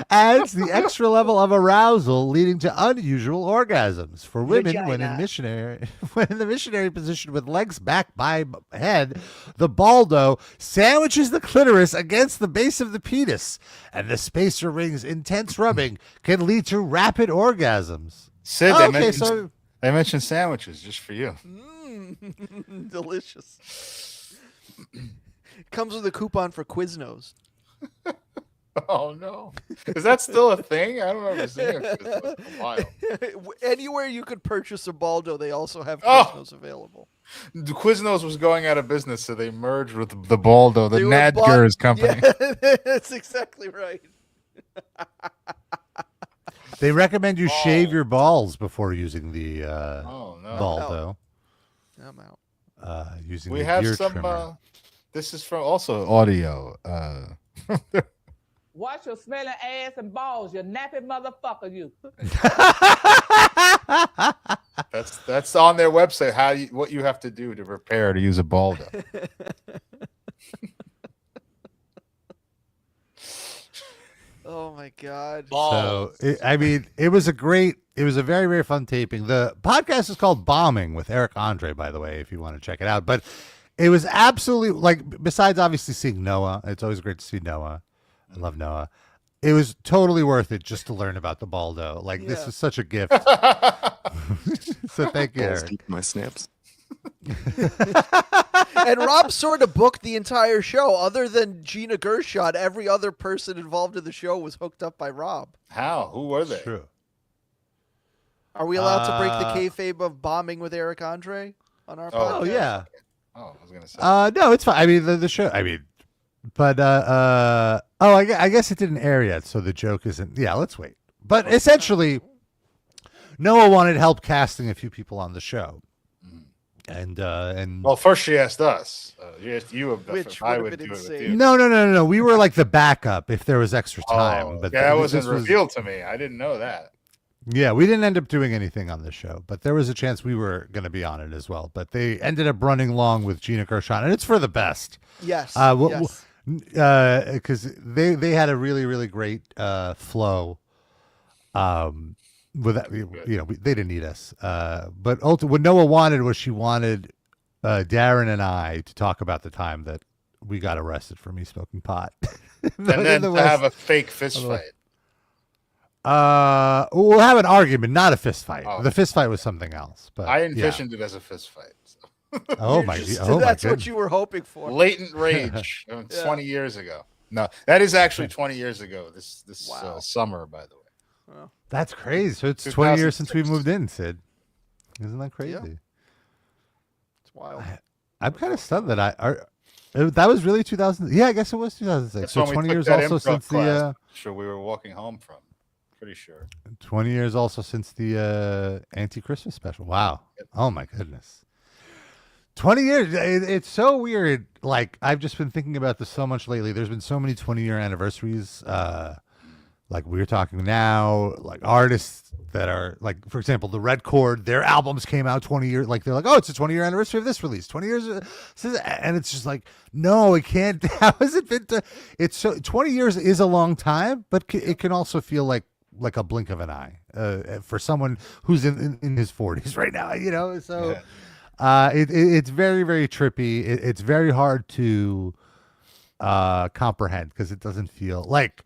adds the extra level of arousal, leading to unusual orgasms. For women, when in the missionary position with legs back by head, the baldo sandwiches the clitoris against the base of the penis, and the spacer ring's intense rubbing can lead to rapid orgasms. Sid, they mentioned sandwiches just for you. Delicious. Comes with a coupon for Quiznos. Oh no! Is that still a thing? I don't remember seeing it for a while. Anywhere you could purchase a baldo, they also have Quiznos available. The Quiznos was going out of business, so they merged with the Baldo, the Nadgers company. Yeah, that's exactly right. They recommend you shave your balls before using the baldo. I'm out. Using we the have ear some. trimmer. This is from also audio. Watch your smelling ass and balls, you nappy motherfucker, you. That's on their website. What you have to do to prepare to use a baldo. Oh my God! So it was a very, very fun taping. The podcast is called Bombing with Eric Andre, by the way, if you want to check it out. But it was absolutely besides obviously seeing Noah, it's always great to see Noah. I love Noah. It was totally worth it just to learn about the baldo. This was such a gift. So thank you, Eric. My snaps. And Rob sort of booked the entire show. Other than Gina Gershon, every other person involved in the show was hooked up by Rob. How? Who were they? True. Are we allowed to break the kayfabe of bombing with Eric Andre on our podcast? Oh yeah. Oh, I was gonna say. No, it's fine. I mean the show. But I guess it didn't air yet, so the joke isn't. Yeah, let's wait. But essentially, Noah wanted help casting a few people on the show. And well, first she asked us. She asked you Which I would would have do been it with insane. you. No. We were like the backup if there was extra time. Oh, but that wasn't revealed to me. I didn't know that. Yeah, we didn't end up doing anything on the show, but there was a chance we were going to be on it as well. But they ended up running long with Gina Gershon, and it's for the best. Yes. Yes. Because they had a really, really great flow. With that, they didn't need us. But ultimately, what Noah wanted was she wanted Darren and I to talk about the time that we got arrested for me smoking pot. And then to have a fake fist fight. We'll have an argument, not a fist fight. Oh. The fist fight was something else. But I envisioned it as a fist fight. So. Oh my! Oh that's my what you were hoping for. Latent rage. 20 years ago. No, that is actually 20 years ago. This summer, by the way. Wow. That's crazy. So it's 20 years since we moved in, Sid. Isn't that crazy? Yeah. It's wild. I'm kind of stunned that that was really 2000. Yeah, I guess it was 2006. That's So when we 20 took years that also improv since class. Sure, we were walking home from. Pretty sure. 20 years also since the anti-Christmas special. Wow. Oh my goodness. 20 years. It's so weird. Like, I've just been thinking about this so much lately. There's been so many 20-year anniversaries. Like we're talking now, like artists that are like, for example, the Red Chord, their albums came out 20 years. Like they're like, oh, it's a 20-year anniversary of this release. 20 years. And it's just like, no, it can't. How has it been? It's so 20 years is a long time, but it can also feel like a blink of an eye for someone who's in his 40s right now, you know? So it's very, very trippy. It's very hard to comprehend because it doesn't feel like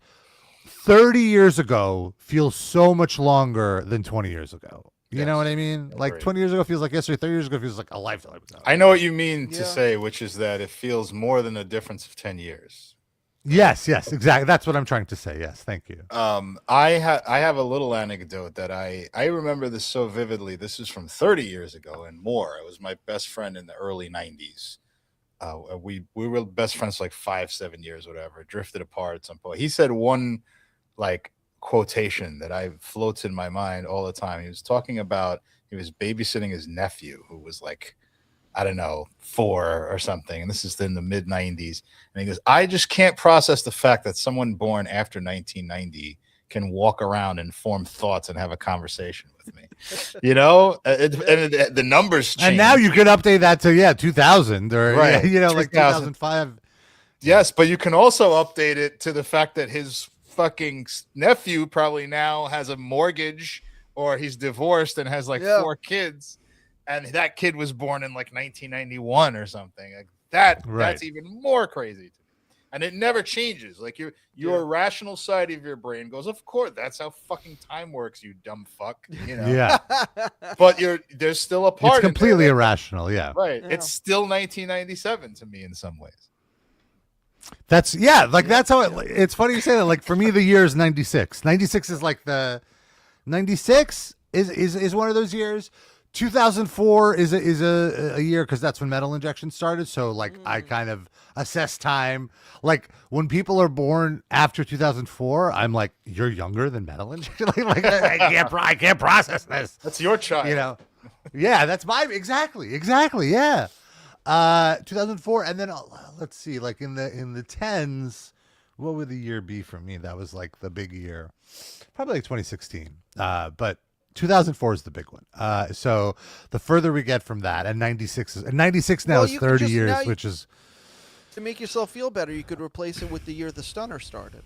30 years ago feels so much longer than 20 years ago. You know what I mean? Like 20 years ago feels like yesterday. 30 years ago feels like a lifetime ago. I know what you mean to say, which is that it feels more than a difference of 10 years. Yes, exactly. That's what I'm trying to say. Yes, thank you. I have a little anecdote that I remember this so vividly. This is from 30 years ago and more. It was my best friend in the early 90s. We were best friends like 5-7 years, whatever. Drifted apart at some point. He said one like quotation that floats in my mind all the time. He was talking about he was babysitting his nephew who was like, I don't know, 4 or something. And this is in the mid 90s. And he goes, I just can't process the fact that someone born after 1990 can walk around and form thoughts and have a conversation with me. You know, the numbers change. And now you can update that to 2000 or right. Like 2005. Yes, but you can also update it to the fact that his fucking nephew probably now has a mortgage or he's divorced and has like 4 kids. And that kid was born in like 1991 or something. Like that's even more crazy to me. And it never changes. Like your rational side of your brain goes, of course, that's how fucking time works, you dumb fuck. You know? Yeah. But there's still a part. It's completely irrational. Yeah. Right. Yeah. It's still 1997 to me in some ways. That's that's how it's funny you say that. Like for me, the year is 96. 96 is like 96 is one of those years. 2004 is a year because that's when Metal Injection started. So like I kind of assess time. Like when people are born after 2004, I'm like, you're younger than Metal Injection. like I can't process this. That's your child. You know? Yeah, that's my exactly. Yeah. 2004, and then let's see, like in the 10s, what would the year be for me? That was like the big year, probably like 2016. But 2004 is the big one. So the further we get from that, and 96 now is 30 years, which is to make yourself feel better. You could replace it with the year the Stunner started.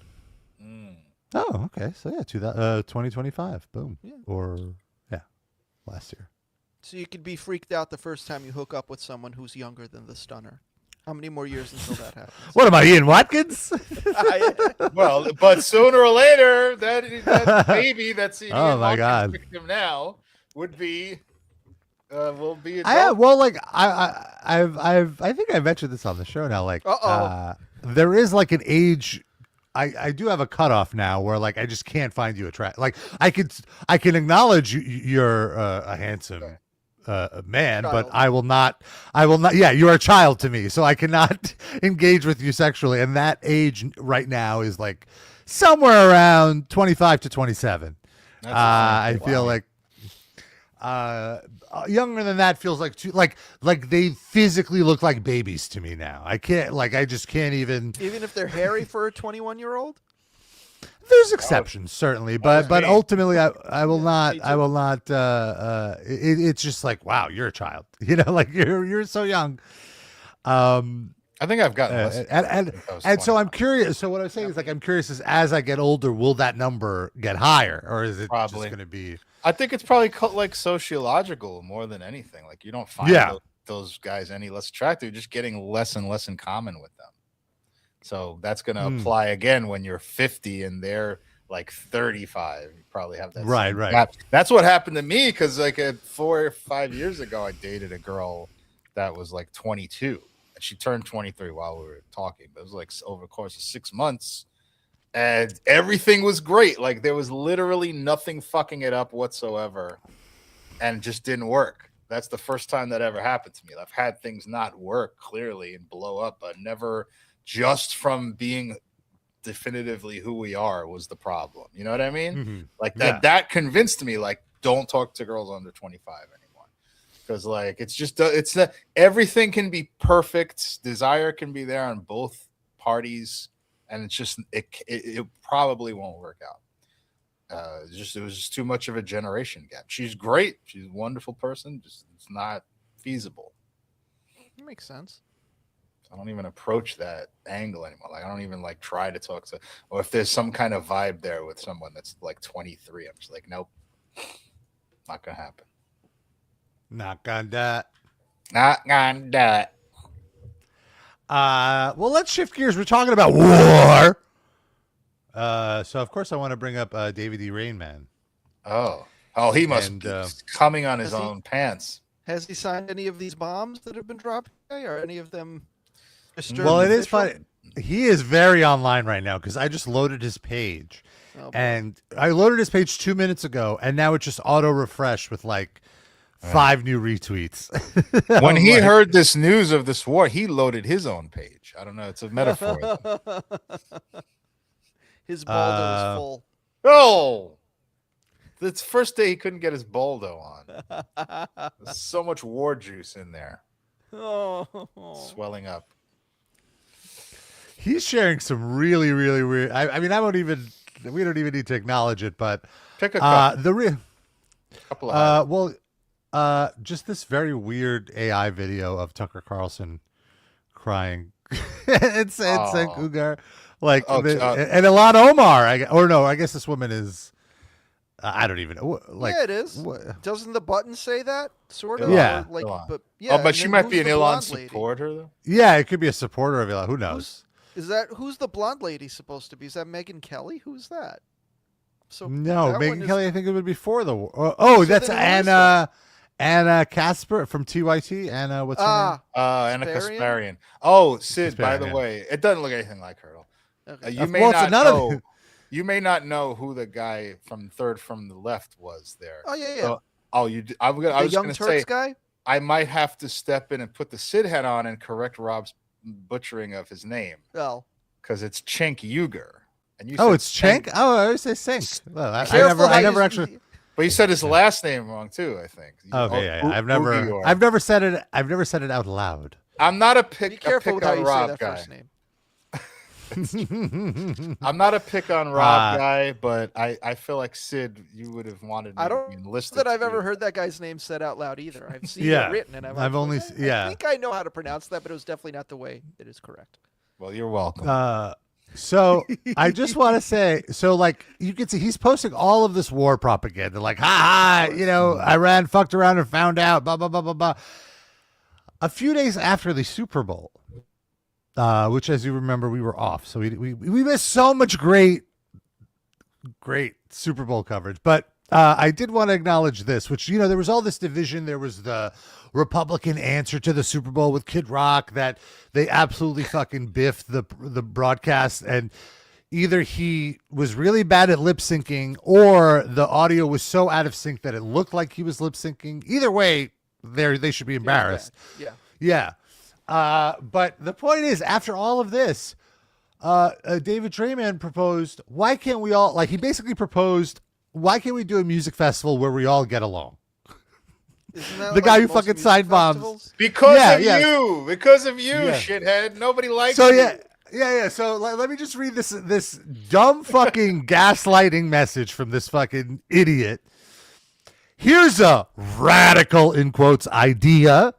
Oh, okay. So yeah, 2025. Boom. Yeah. Or last year. So you could be freaked out the first time you hook up with someone who's younger than the Stunner. How many more years until that happens? What am I, Ian Watkins? Well, but sooner or later, that baby that's in victim now would be will be. I think I mentioned this on the show now. Like, there is like an age. I do have a cutoff now where like I just can't find you attractive. Like I can acknowledge you're a handsome man, but I will not. Yeah, you're a child to me, so I cannot engage with you sexually. And that age right now is like somewhere around 25 to 27. I feel like younger than that feels like like they physically look like babies to me now. I just can't even if they're hairy for a 21-year-old. There's exceptions certainly, but ultimately I will not. It's just like, wow, you're a child. You know, like you're so young. I think I've gotten less. And so I'm curious. So what I'm saying is like I'm curious is as I get older, will that number get higher, or is it just going to be? I think it's probably like sociological more than anything. Like you don't find those guys any less attractive. You're just getting less and less in common with them. So that's going to apply again when you're 50 and they're like 35. You probably have that Right, same right. gap. That's what happened to me because like 4 or 5 years ago, I dated a girl that was like 22. And she turned 23 while we were talking. But it was like over the course of 6 months. And everything was great. Like there was literally nothing fucking it up whatsoever. And it just didn't work. That's the first time that ever happened to me. I've had things not work clearly and blow up, but never just from being definitively who we are was the problem. You know what I mean? Mm-hmm. Like that convinced me, like, don't talk to girls under 25 anymore. Because like it's not everything can be perfect. Desire can be there on both parties, and it's just it probably won't work out. It was just too much of a generation gap. She's great. She's a wonderful person. Just it's not feasible. That makes sense. I don't even approach that angle anymore. Like I don't even like try to talk to, or if there's some kind of vibe there with someone that's like 23, I'm just like, nope, not gonna happen. Not gonna that. Not gonna that. Well, let's shift gears. We're talking about war. So of course I want to bring up David D Rainman. Oh, he must be coming on his own pants. Has he signed any of these bombs that have been dropped today, or any of them? Well, it is funny. He is very online right now because I just loaded his page, and I loaded his page 2 minutes ago, and now it just auto refreshed with like 5 new retweets. When he heard this news of this war, he loaded his own page. I don't know. It's a metaphor. His balldo is full. Oh, it's the first day he couldn't get his balldo on. There's so much war juice in there. Swelling up. He's sharing some really, really weird. I mean, we don't even need to acknowledge it, but pick a couple. Couple just this very weird AI video of Tucker Carlson crying. it's Cougar, like and Ilhan Omar. I guess this woman is. I don't even know. Like, yeah, it is. Doesn't the button say that? Sort of. Yeah. Like, but yeah. But she might be an Elon supporter, though. Yeah, it could be a supporter of Elon. Who knows? Who's the blonde lady supposed to be? Is that Megyn Kelly? Who's that? So no, Megyn Kelly. I think it would be before the war. Oh, that's Anna Casper from TYT. Anna, what's her name? Anna Kasparian. Oh, Sid. By the way, it doesn't look anything like her. Okay. You may not know who the guy from third from the left was there. Oh yeah. So, I was Young going to Turks say guy. I might have to step in and put the Sid hat on and correct Rob's butchering of his name. Oh, because it's Cenk Uygur. And you it's Cenk. Oh, I always say Sink. Well, I never actually. But you said his last name wrong too. I think. Okay, yeah. I've never said it. I've never said it out loud. I'm not a Be careful with how you Rob say that guy. first name. I'm not a pick on Rob guy, but I feel like Sid, you would have wanted me to be enlisted. That I've ever heard that guy's name said out loud either. I've seen it written, and I think I know how to pronounce that, but it was definitely not the way it is correct. Well, you're welcome. So I just want to say, so like you can see, he's posting all of this war propaganda, like Iran fucked around and found out, blah blah blah blah blah. A few days after the Super Bowl. Which, as you remember, we were off, so we missed so much great Super Bowl coverage. But I did want to acknowledge this, which there was all this division. There was the Republican answer to the Super Bowl with Kid Rock that they absolutely fucking biffed the broadcast, and either he was really bad at lip syncing or the audio was so out of sync that it looked like he was lip syncing. Either way, they should be embarrassed. Yeah. But the point is, after all of this, David Rainman proposed, why can't we all, like, he basically proposed, why can't we do a music festival where we all get along? The guy who fucking side bombs. Because of you, shithead. Nobody likes you. Yeah. So let me just read this dumb fucking gaslighting message from this fucking idiot. Here's a radical, in quotes, idea.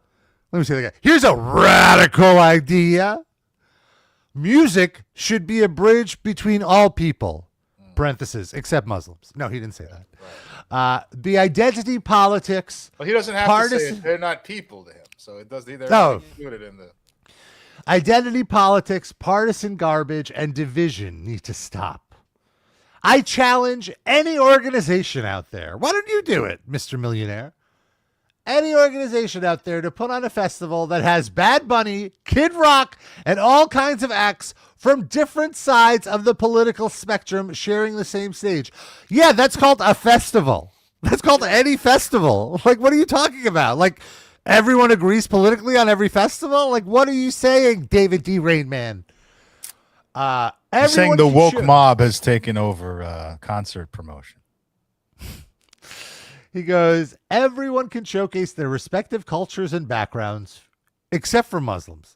Let me say that again. Here's a radical idea. Music should be a bridge between all people. Parentheses, except Muslims. No, he didn't say that. Right. The identity politics. Well, he doesn't have to say it. They're not people to him, so it doesn't either. Included in the. Identity politics, partisan garbage, and division need to stop. I challenge any organization out there. Why don't you do it, Mr. Millionaire? Any organization out there to put on a festival that has Bad Bunny, Kid Rock, and all kinds of acts from different sides of the political spectrum sharing the same stage. Yeah, that's called a festival. That's called any festival. Like, what are you talking about? Like, everyone agrees politically on every festival? Like, what are you saying, David D Rainman? You're saying the woke mob has taken over concert promotion. He goes, everyone can showcase their respective cultures and backgrounds, except for Muslims.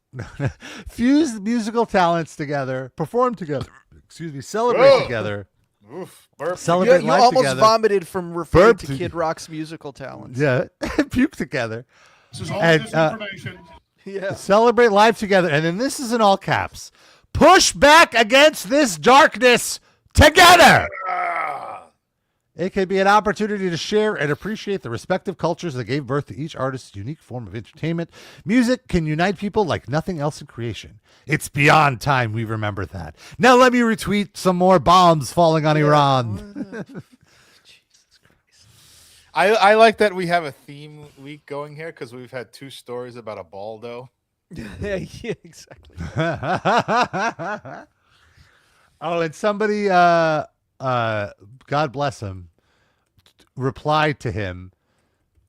Fuse musical talents together, perform together, celebrate together. Oof, celebrate You life almost together. vomited from referring to Kid Rock's musical talents. Yeah, puke together. This is all disinformation. Yeah. Celebrate life together. And then this is in all caps. Push back against this darkness together. It can be an opportunity to share and appreciate the respective cultures that gave birth to each artist's unique form of entertainment. Music can unite people like nothing else in creation. It's beyond time we remember that. Now let me retweet some more bombs falling on Iran. Jesus Christ. I like that we have a theme week going here because we've had 2 stories about a baldo. Yeah, exactly. Oh, and somebody, God bless him, replied to him,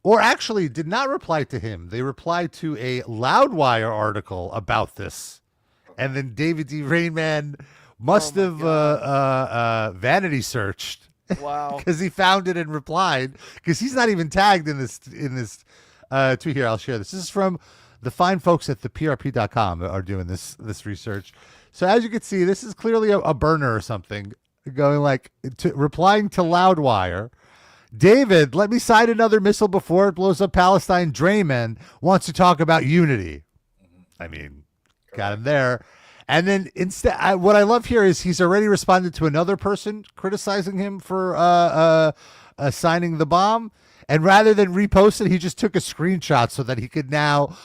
or actually did not reply to him. They replied to a Loudwire article about this. And then David D. Rainman must have vanity searched. Wow. Because he found it and replied. Because he's not even tagged in this tweet here. I'll share this. This is from the fine folks at the PRP.com are doing this research. So as you can see, this is clearly a burner or something going like replying to Loudwire. David, let me sight another missile before it blows up Palestine. Drayman wants to talk about unity. I mean, got him there. And then instead, what I love here is he's already responded to another person criticizing him for signing the bomb. And rather than repost it, he just took a screenshot so that he could now,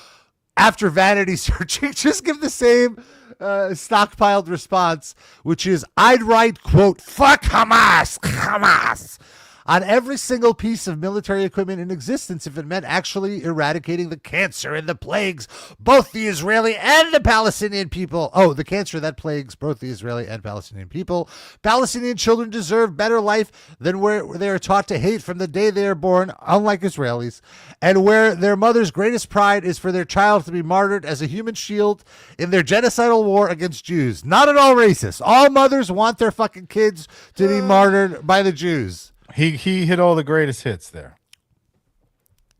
after vanity searching, just give the same stockpiled response, which is, I'd write, quote, fuck Hamas, Hamas, on every single piece of military equipment in existence if it meant actually eradicating the cancer and the plagues both the Israeli and the Palestinian people. Oh, the cancer that plagues both the Israeli and Palestinian people. Palestinian children deserve better life than where they are taught to hate from the day they are born, unlike Israelis, and where their mother's greatest pride is for their child to be martyred as a human shield in their genocidal war against Jews. Not at all racist. All mothers want their fucking kids to be martyred by the Jews. He hit all the greatest hits there.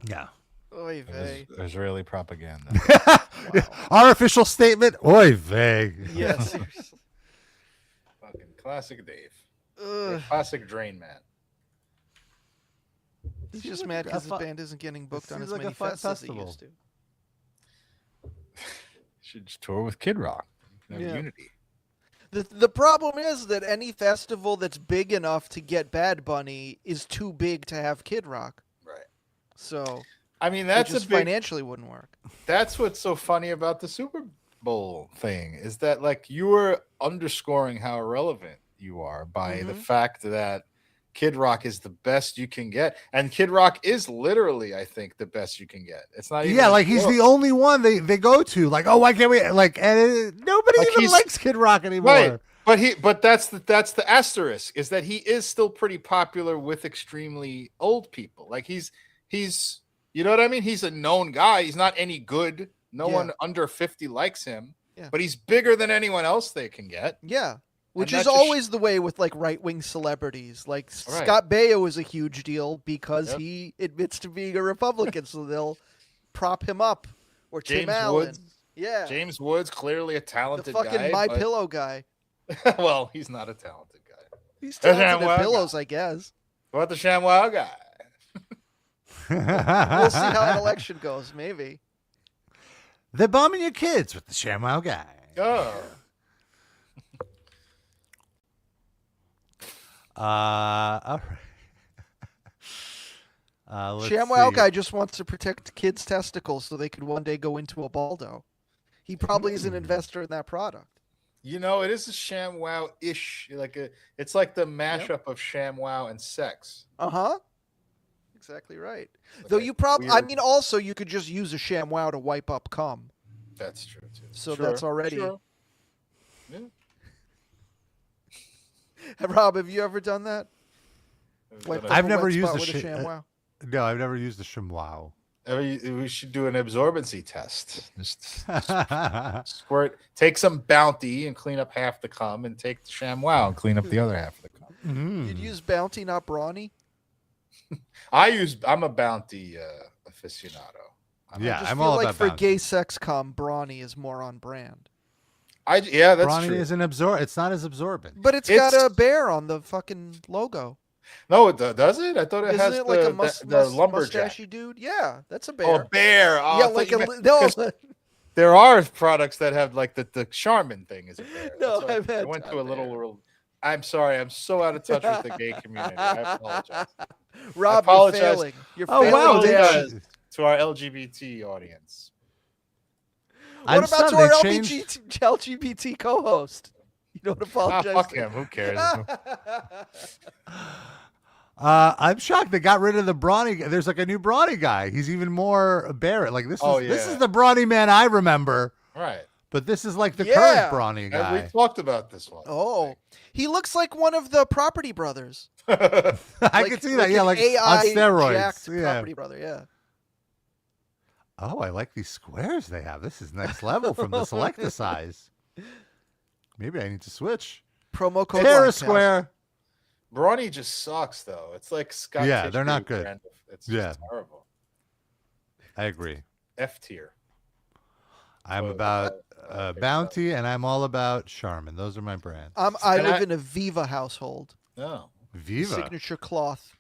Yeah. Oy vey. Israeli propaganda. Wow. Our official statement, oy vey. Yeah, seriously. Fucking classic Dave. Ugh. Classic Drain Man. He's just mad because his band isn't getting booked on as many fests as he used to. Should just tour with Kid Rock. Have Yeah. unity. The problem is that any festival that's big enough to get Bad Bunny is too big to have Kid Rock. Right. So I mean, it that's just a big, financially wouldn't work. that's what's so funny about the Super Bowl thing is that like you were underscoring how irrelevant you are by the fact that Kid Rock is the best you can get, and Kid Rock is literally, I think, the best you can get. It's not even like he's the only one they go to. Like, oh, why can't we? Like, and nobody Like, even he's- likes Kid Rock anymore. right. But that's the asterisk is that he is still pretty popular with extremely old people. Like he's you know what I mean? He's a known guy. He's not any good. No one under 50 likes him. Yeah. But he's bigger than anyone else they can get. Yeah. Which And is that just always the way with like right-wing celebrities. Like Right. Scott Baio is a huge deal because Yep. he admits to being a Republican, so they'll prop him up. Or Tim James Allen. Woods. Yeah. James Woods, clearly a The talented fucking guy. My but- Pillow guy. well, he's not a talented guy. He's There's talented that at one pillows, I guess. What about the ShamWow guy? We'll see how an election goes, maybe. They're bombing your kids with the ShamWow guy. Oh. All right. Let's ShamWow see. guy just wants to protect kids' testicles so they could one day go into a baldo. He probably is an investor in that product. You know, it is a ShamWow-ish. It's like the mashup of ShamWow and sex. Exactly right. Like Though a you probably, weird- also you could just use a ShamWow to wipe up cum. That's true too. So Sure, that's already. sure. Yeah. Rob, have you ever done that? Wiped up I've a never wet used spot a with sh- ShamWow. No, I've never used the ShamWow. We should do an absorbency test. Just squirt, take some Bounty and clean up half the cum, and take the ShamWow and clean up the other half of the cum. You'd use Bounty, not Brawny. I'm a Bounty aficionado. I just I'm feel all like about for Bounty. gay sex cum, Brawny is more on brand. That's Brawny true. isn't it's not as absorbent. But it's got a bear on the fucking logo. No, does it? I thought it Isn't has it like a the lumberjack. mustachy dude? Yeah, that's a bear. Oh, a bear. Oh, yeah, I thought like you a meant- no. 'cause there are products that have like the Charmin thing is a bear. No, That's why I I meant went to a a little. I'm sorry. I'm so out of touch with the gay community. I apologize. Rob, apologize. you're failing. You're Oh, failing. wow, big they- time. To our LGBT audience. I'm What about stunned. to our They changed- LGBT co-host? You don't apologize. Fuck to him. Who cares? I'm shocked they got rid of the brawny. There's like a new brawny guy. He's even more Barrett. Like this is yeah. the brawny man I remember. Right. But this is like the Yeah. current brawny And guy. we talked about this one. Oh, he looks like one of the Property Brothers. I could see that. Yeah, an like AI on steroids. jacked Yeah. Property Brother. Yeah. Oh, I like these squares they have. This is next level from the Selecta size. Maybe I need to switch. Promo code. Terra Livecast. Square. Brawny just sucks, though. It's like Scott. Yeah, they're Tishby not good. brand of- It's Yeah. just terrible. I agree. F tier. I'm So, about pick Bounty and I'm all about Charmin. Those are my brands. I And live I- in a Viva household. No. Viva. Signature cloth.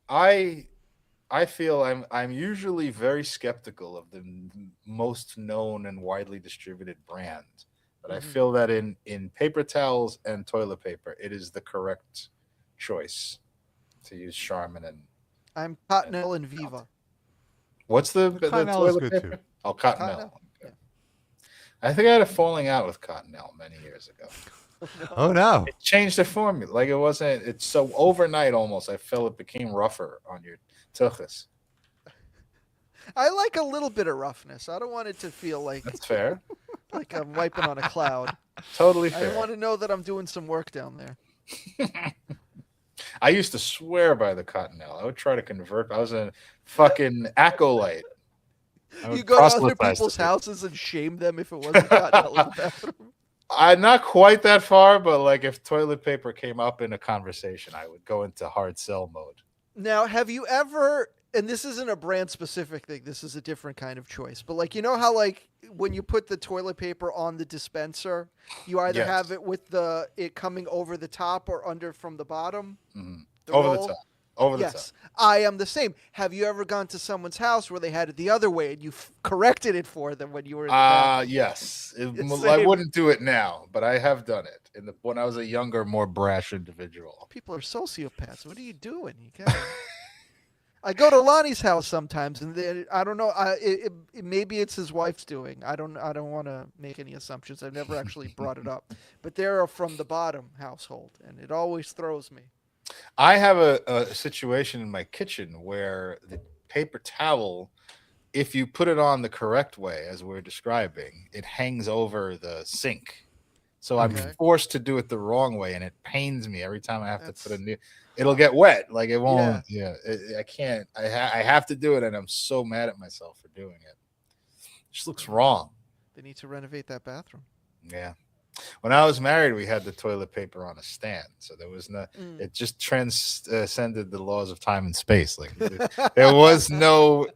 I feel I'm usually very skeptical of the most known and widely distributed brand, but I feel that in paper towels and toilet paper, it is the correct choice to use Charmin and I'm Cottonelle and Viva. what's the Cottonelle is toilet good, paper? too. Oh, Cottonelle. Cottonelle, Okay. I think I had a falling out with Cottonelle many years ago. Oh no. It changed the formula. Like it wasn't. It's so overnight almost. I felt it became rougher on your tuchus. I like a little bit of roughness. I don't want it to feel like That's fair. like I'm wiping on a cloud. Totally I fair. want to know that I'm doing some work down there. I used to swear by the Cottonelle. I would try to convert. I was a fucking acolyte. I would You go to other proselytize people's to people. houses and shame them if it wasn't Cottonelle in the bathroom. I'm not quite that far, but like if toilet paper came up in a conversation, I would go into hard sell mode. Now, have you ever, and this isn't a brand specific thing, this is a different kind of choice, but like, you know how like when you put the toilet paper on the dispenser, you either Yes. have it with it coming over the top or under from the bottom? Mhm. The Over roll? the top. Over the Yes, I am the same. Have you ever gone to someone's house where they had it the other way and you corrected it for them when you were in the top. bathroom? Yes. It's I same. wouldn't do it now, but I have done it when I was a younger, more brash individual. People are sociopaths. What are you doing? You can't. I go to Lonnie's house sometimes, and I don't know. Maybe it's his wife's doing. I don't want to make any assumptions. I've never actually brought it up, but they're from the bottom household, and it always throws me. I have a situation in my kitchen where the paper towel, if you put it on the correct way, as we're describing, it hangs over the sink. So I'm Okay. forced to do it the wrong way, and it pains me every time I have to put a new. It'll get wet, like it won't. Yeah, I can't. I have to do it, and I'm so mad at myself for doing it. It just looks wrong. They need to renovate that bathroom. Yeah. When I was married, we had the toilet paper on a stand, so there was no. It just transcended the laws of time and space. Like there was no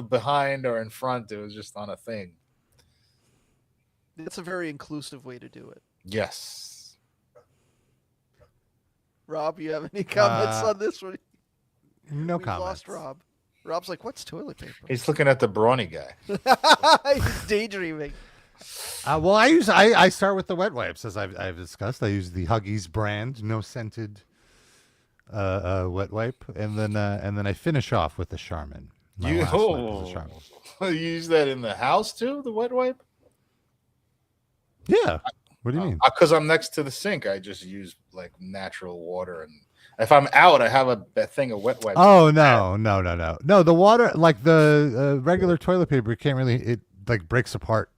behind or in front. It was just on a thing. That's a very inclusive way to do it. Yes. Rob, you have any comments on this one? No We've comments. lost Rob. Rob's like, "What's toilet paper?" He's looking at the brawny guy. He's daydreaming. Well, I start with the wet wipes as I've discussed. I use the Huggies brand, no scented wet wipe, and then I finish off with the Charmin. My last wipe is the Charmin. You use that in the house too, the wet wipe? Yeah. What do you mean? Because I'm next to the sink, I just use like natural water, and if I'm out, I have a thing of wet wipes. Oh no. No, the water, like the regular toilet paper, can't really. It like breaks apart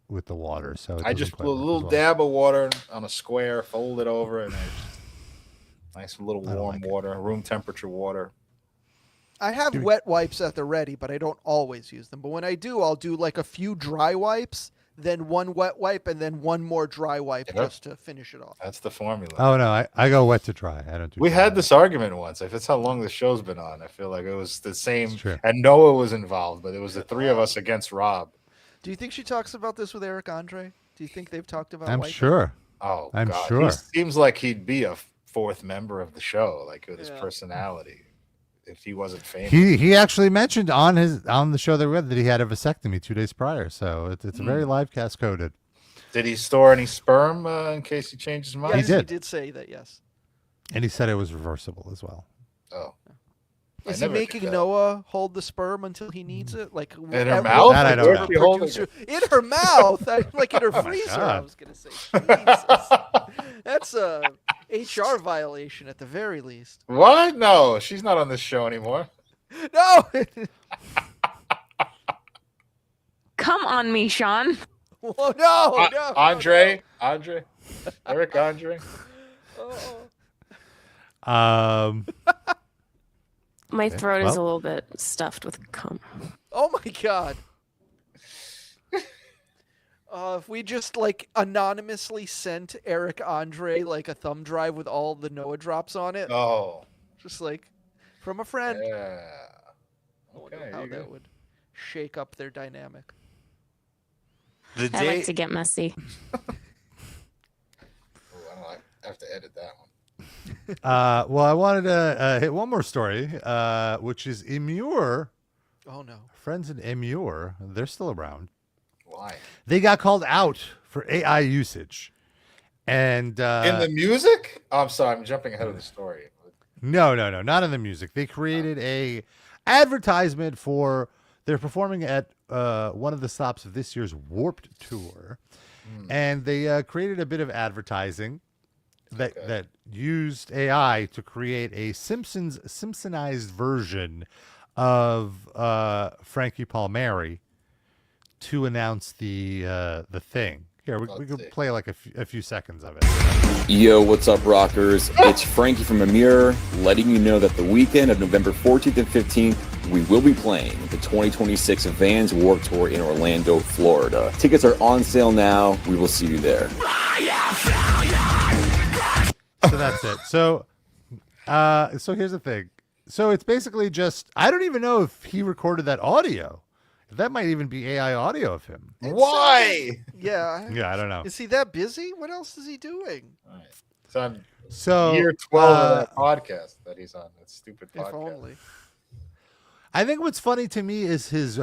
with the water. So I just put a little dab of water on a square, fold it over, and nice little warm water, room temperature water. I have wet wipes at the ready, but I don't always use them. But when I do, I'll do like a few dry wipes, then one wet wipe, and then one more dry wipe just to finish it off. That's the formula. Oh no, I go wet to dry. I don't do. We had this argument once. If it's how long the show's been on, I feel like it was the same. True. And Noah was involved, but it was the three of us against Rob. Do you think she talks about this with Eric Andre? Do you think they've talked about? I'm wiping? sure. Oh, I'm God. sure. He seems like he'd be a fourth member of the show, like with his personality. If he wasn't famous, he actually mentioned on the show that we had that he had a vasectomy 2 days prior. So it's very livecast coded. Did he store any sperm in case he changed his mind? Yes, He did. He did say that. Yes. And he said it was reversible as well. Oh. Is he making Noah hold the sperm until he needs it? Like in her mouth? That I don't know. In her mouth, like in her freezer. I was gonna say, Jesus. That's a HR violation at the very least. What? No, she's not on this show anymore. No. Come on me, Sean. Oh, no, Andre, Eric Andre. My throat is a little bit stuffed with cum. Oh my God. If we just like anonymously sent Eric Andre like a thumb drive with all the Noah drops on it. Oh. Just like from a friend. Yeah. I wonder how that would shake up their dynamic. I like to get messy. I have to edit that one. Well, I wanted to hit one more story, which is Immure. Oh no. Friends in Immure, they're still around. Why? They got called out for AI usage. And in the music? Oh, I'm sorry, I'm jumping ahead of the story. No, not in the music. They created a advertisement for they're performing at one of the stops of this year's Warped Tour. And they created a bit of advertising that used AI to create a Simpsonized version of Frankie Palmieri to announce the thing. Here, we could play like a few seconds of it. Yo, what's up, rockers? It's Frankie from Amir, letting you know that the weekend of November 14th and 15th, we will be playing the 2026 Vans Warped Tour in Orlando, Florida. Tickets are on sale now. We will see you there. So that's it. So here's the thing. So it's basically just, I don't even know if he recorded that audio. That might even be AI audio of him. Why? Yeah. Yeah, I don't know. Is he that busy? What else is he doing? All right. It's on So year 12 of that podcast that he's on. That stupid podcast. If only. I think what's funny to me is his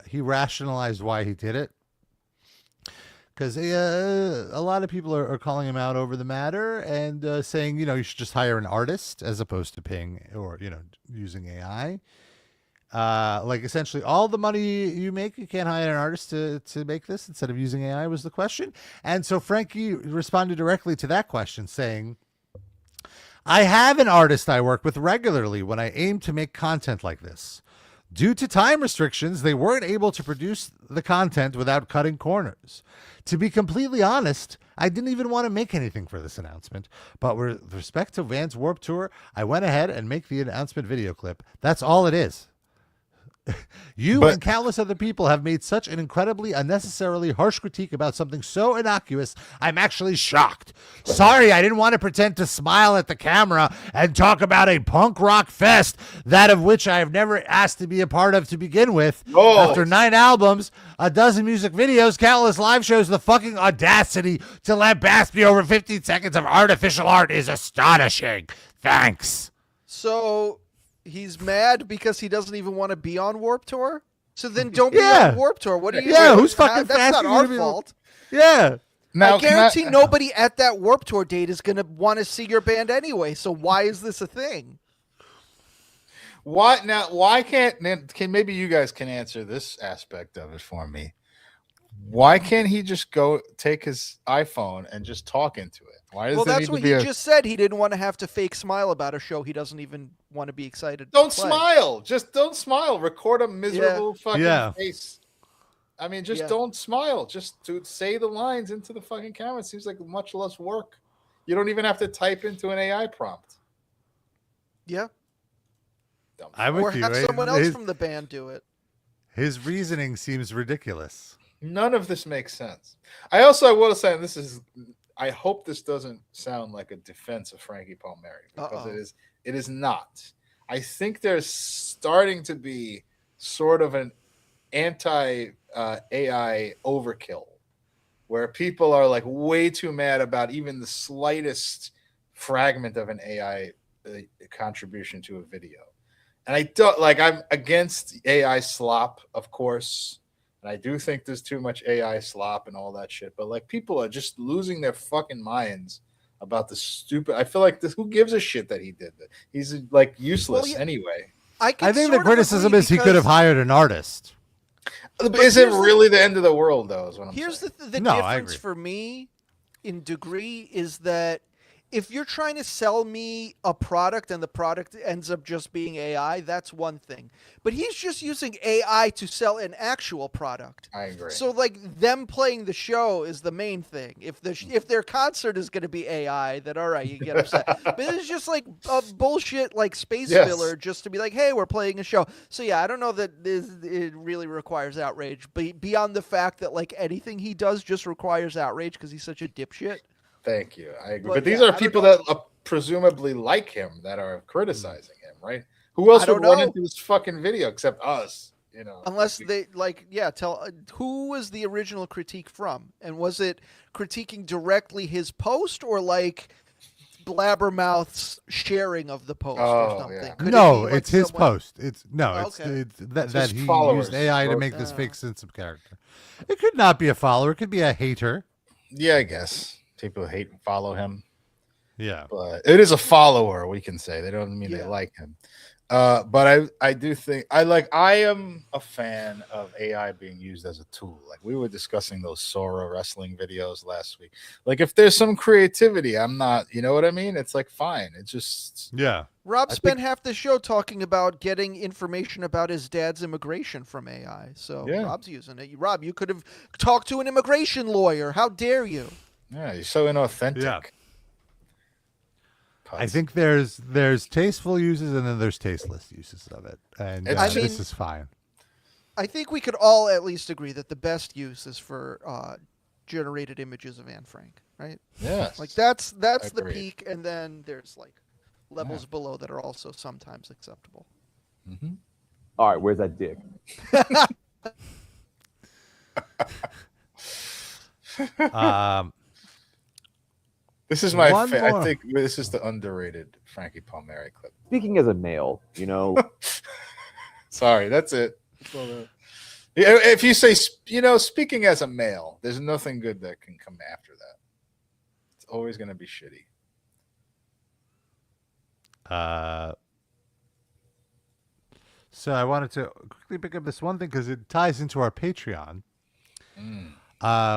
he rationalized why he did it. Because a lot of people are calling him out over the matter and saying, you should just hire an artist as opposed to paying or, using AI. Like essentially all the money you make, you can't hire an artist to make this instead of using AI was the question. And so Frankie responded directly to that question saying, I have an artist I work with regularly when I aim to make content like this. Due to time restrictions, they weren't able to produce the content without cutting corners. To be completely honest, I didn't even want to make anything for this announcement. But with respect to Vans Warped Tour, I went ahead and make the announcement video clip. That's all it is. And countless other people have made such an incredibly unnecessarily harsh critique about something so innocuous, I'm actually shocked. Sorry, I didn't want to pretend to smile at the camera and talk about a punk rock fest, that of which I have never asked to be a part of to begin with. Oh. After 9 albums, a dozen music videos, countless live shows, the fucking audacity to lambast me over 15 seconds of artificial art is astonishing. Thanks. So he's mad because he doesn't even want to be on Warped Tour? So then don't be on Warped Tour. What are you doing? Who's fucking That's not our fault. Yeah. Now, I guarantee nobody at that Warped Tour date is going to want to see your band anyway. So why is this a thing? Why can't maybe you guys can answer this aspect of it for me? Why can't he just go take his iPhone and just talk into it? Why does Well, there that's need to what be he a... just said. He didn't want to have to fake smile about a show he doesn't even want to be excited. Don't to play. smile. Just don't smile. Record a miserable fucking face. I mean, just don't smile. Just to say the lines into the fucking camera. It seems like much less work. You don't even have to type into an AI prompt. Yeah. I'm Or with you. have someone else from the band do it. His reasoning seems ridiculous. None of this makes sense. I will say, and this is, I hope this doesn't sound like a defense of Frankie Palmieri, because it is not. I think there's starting to be sort of an anti AI overkill where people are like way too mad about even the slightest fragment of an AI contribution to a video. And I don't like, I'm against AI slop, of course. And I do think there's too much AI slop and all that shit. But like, people are just losing their fucking minds about the stupid. I feel like this, who gives a shit that he did that? He's like useless anyway. I think the criticism is he could have hired an artist. Is it really the end of the world, though? Is what I'm Here's saying. the difference for me in degree is that if you're trying to sell me a product and the product ends up just being AI, that's one thing. But he's just using AI to sell an actual product. I agree. So like them playing the show is the main thing. If their concert is going to be AI, then all right, you get upset. But it's just like a bullshit like space filler just to be like, hey, we're playing a show. So yeah, I don't know that it really requires outrage. But beyond the fact that like anything he does just requires outrage because he's such a dipshit. Thank you. I agree. But these are people that presumably like him that are criticizing him, right? Who else would run into this fucking video except us? You know, unless they tell who was the original critique from, and was it critiquing directly his post or like Blabbermouth's sharing of the post or something? No, it's his post. It's that he used AI to make this fake sense of character. It could not be a follower. It could be a hater. Yeah, I guess. People hate and follow him. Yeah. But it is a follower, we can say. They don't mean they like him. But I do think I am a fan of AI being used as a tool. Like we were discussing those Sora wrestling videos last week. Like if there's some creativity, I'm not, you know what I mean? It's like fine. It's just Rob spent half the show talking about getting information about his dad's immigration from AI. So Rob's using it. Rob, you could have talked to an immigration lawyer. How dare you? Yeah, you're so inauthentic. Yeah. I think there's tasteful uses and then there's tasteless uses of it. And this is fine. I think we could all at least agree that the best use is for generated images of Anne Frank, right? Yeah. Like that's the peak, and then there's like levels below that are also sometimes acceptable. Mm-hmm. All right, where's that dick? This is my I think this is the underrated Frankie Palmieri clip. Speaking as a male, you know. Sorry, that's it. If you say, speaking as a male, there's nothing good that can come after that. It's always going to be shitty. So I wanted to quickly pick up this one thing because it ties into our Patreon.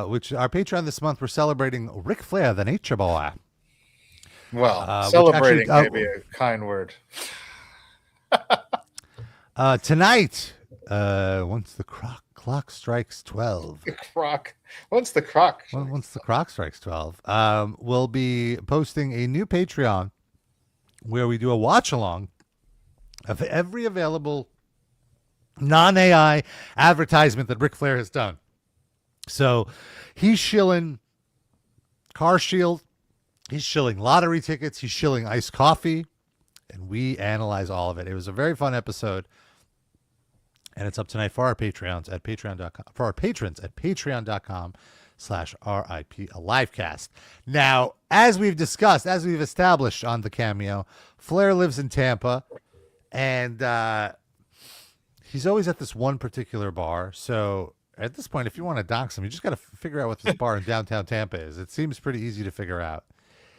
Which our Patreon this month, we're celebrating Ric Flair, the Nature Boy. Well, celebrating may be a kind word. Tonight, once the clock strikes 12. Once the clock strikes 12, we'll be posting a new Patreon where we do a watch along of every available non-AI advertisement that Ric Flair has done. So he's shilling Car Shield, he's shilling lottery tickets, he's shilling iced coffee, and we analyze all of it. It was a very fun episode, and it's up tonight for our Patreons at patreon.com, for our patrons at patreon.com/RIP Livecast. Now, as we've discussed, as we've established on the Cameo, Flair lives in Tampa, and he's always at this one particular bar. So at this point, if you want to dox him, you just got to figure out what this bar in downtown Tampa is. It seems pretty easy to figure out.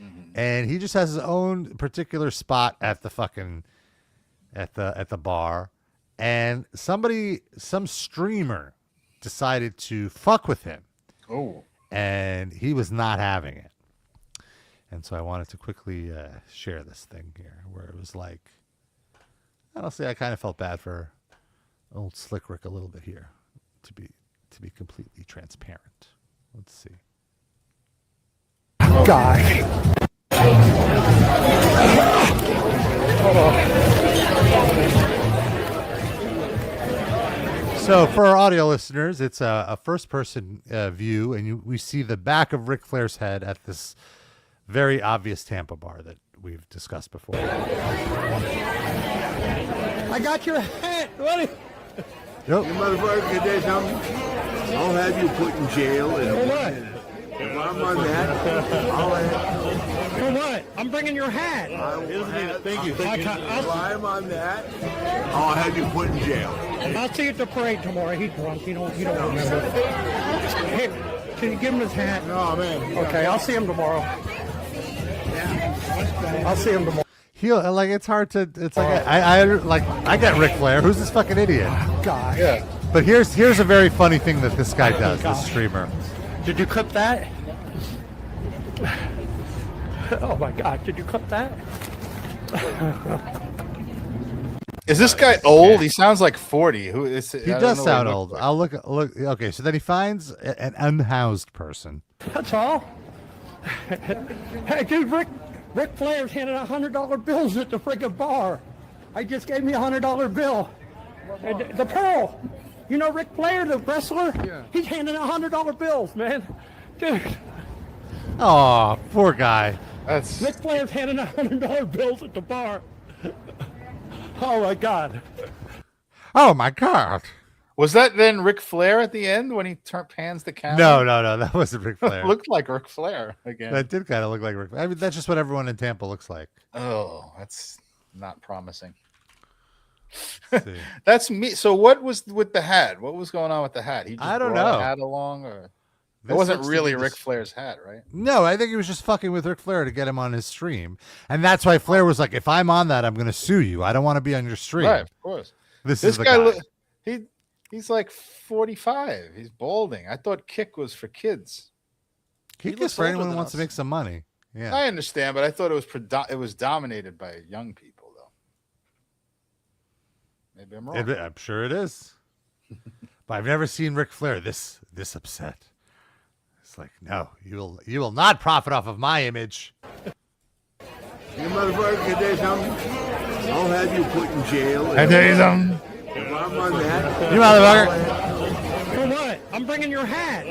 Mm-hmm. And he just has his own particular spot at the fucking at the bar. And some streamer decided to fuck with him. Oh. And he was not having it. And so I wanted to quickly share this thing here where it was like, honestly, I kind of felt bad for old Slick Rick a little bit here, to be completely transparent. Let's see. Gosh. Hold on. So for our audio listeners, it's a first-person view, and we see the back of Ric Flair's head at this very obvious Tampa bar that we've discussed before. I got your hat, buddy. Yep. You motherfucker, can do something? I'll have you put in jail. For what? If I'm on that, I'll have... For what? I'm bringing your hat. Thank you. If I'm on that, I'll have you put in jail. I'll see you at the parade tomorrow. He's drunk. You don't remember. Hey, can you give him his hat? No, man. Okay, I'll see him tomorrow. I'll see him tomorrow. It's hard to. It's like I get Ric Flair. Who's this fucking idiot? Gosh. Yeah. But here's a very funny thing that this guy does. This streamer. Did you clip that? Oh my God! Did you clip that? Is this guy old? He sounds like 40. Who is? He does sound old. Like. I'll look. Okay, so then he finds an unhoused person. That's all. Hey, dude, Ric Flair's handing out $100 bills at the friggin' bar. I just gave me a $100 bill. And the Pearl. You know Ric Flair, the wrestler? Yeah. He's handing out $100 bills, man. Dude. Oh, poor guy. That's Ric Flair's handing out $100 bills at the bar. Oh my God. Oh my God. Was that then Ric Flair at the end when he pans the camera? No, that wasn't Ric Flair. Looked like Ric Flair again. That did kind of look like Ric Flair. I mean, that's just what everyone in Tampa looks like. Oh, that's not promising. That's me. So what was with the hat? What was going on with the hat? He just I don't brought know. a hat along, or it wasn't really Ric Flair's hat, right? No, I think he was just fucking with Ric Flair to get him on his stream, and that's why Flair was like, "If I'm on that, I'm going to sue you. I don't want to be on your stream." Right, of course. This is the guy. He's like 45. He's balding. I thought Kick was for kids. Kick is for anyone who wants to make some money. Yeah, I understand, but I thought it was dominated by young people, though. Maybe I'm wrong. I'm sure it is. But I've never seen Ric Flair this upset. It's like, no, you will not profit off of my image. You motherfucker, can do something? I'll have you put in jail. I tell you something. If I'm on that, You motherfucker. For what? I'm bringing your hat.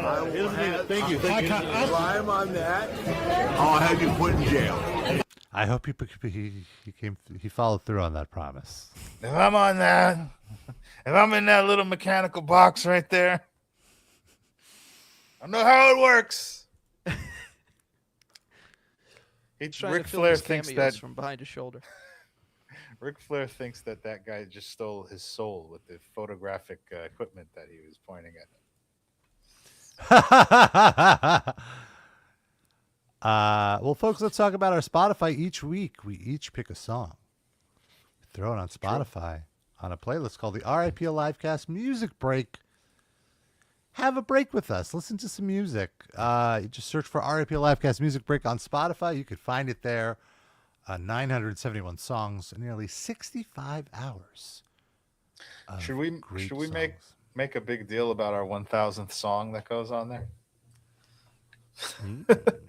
Thank you. If I'm on that, I'll have you put in jail. I hope he followed through on that promise. If I'm on that, if I'm in that little mechanical box right there, I know how it works. Ric Flair thinks that from behind his shoulder. Ric Flair thinks that guy just stole his soul with the photographic equipment that he was pointing at. Well, folks, let's talk about our Spotify. Each week, we each pick a song. We throw it on Spotify on a playlist called the RIP Livecast Music Break. Have a break with us. Listen to some music. You just search for RIP Livecast Music Break on Spotify. You could find it there. 971 songs, nearly 65 hours. Should we make a big deal about our 1000th song that goes on there?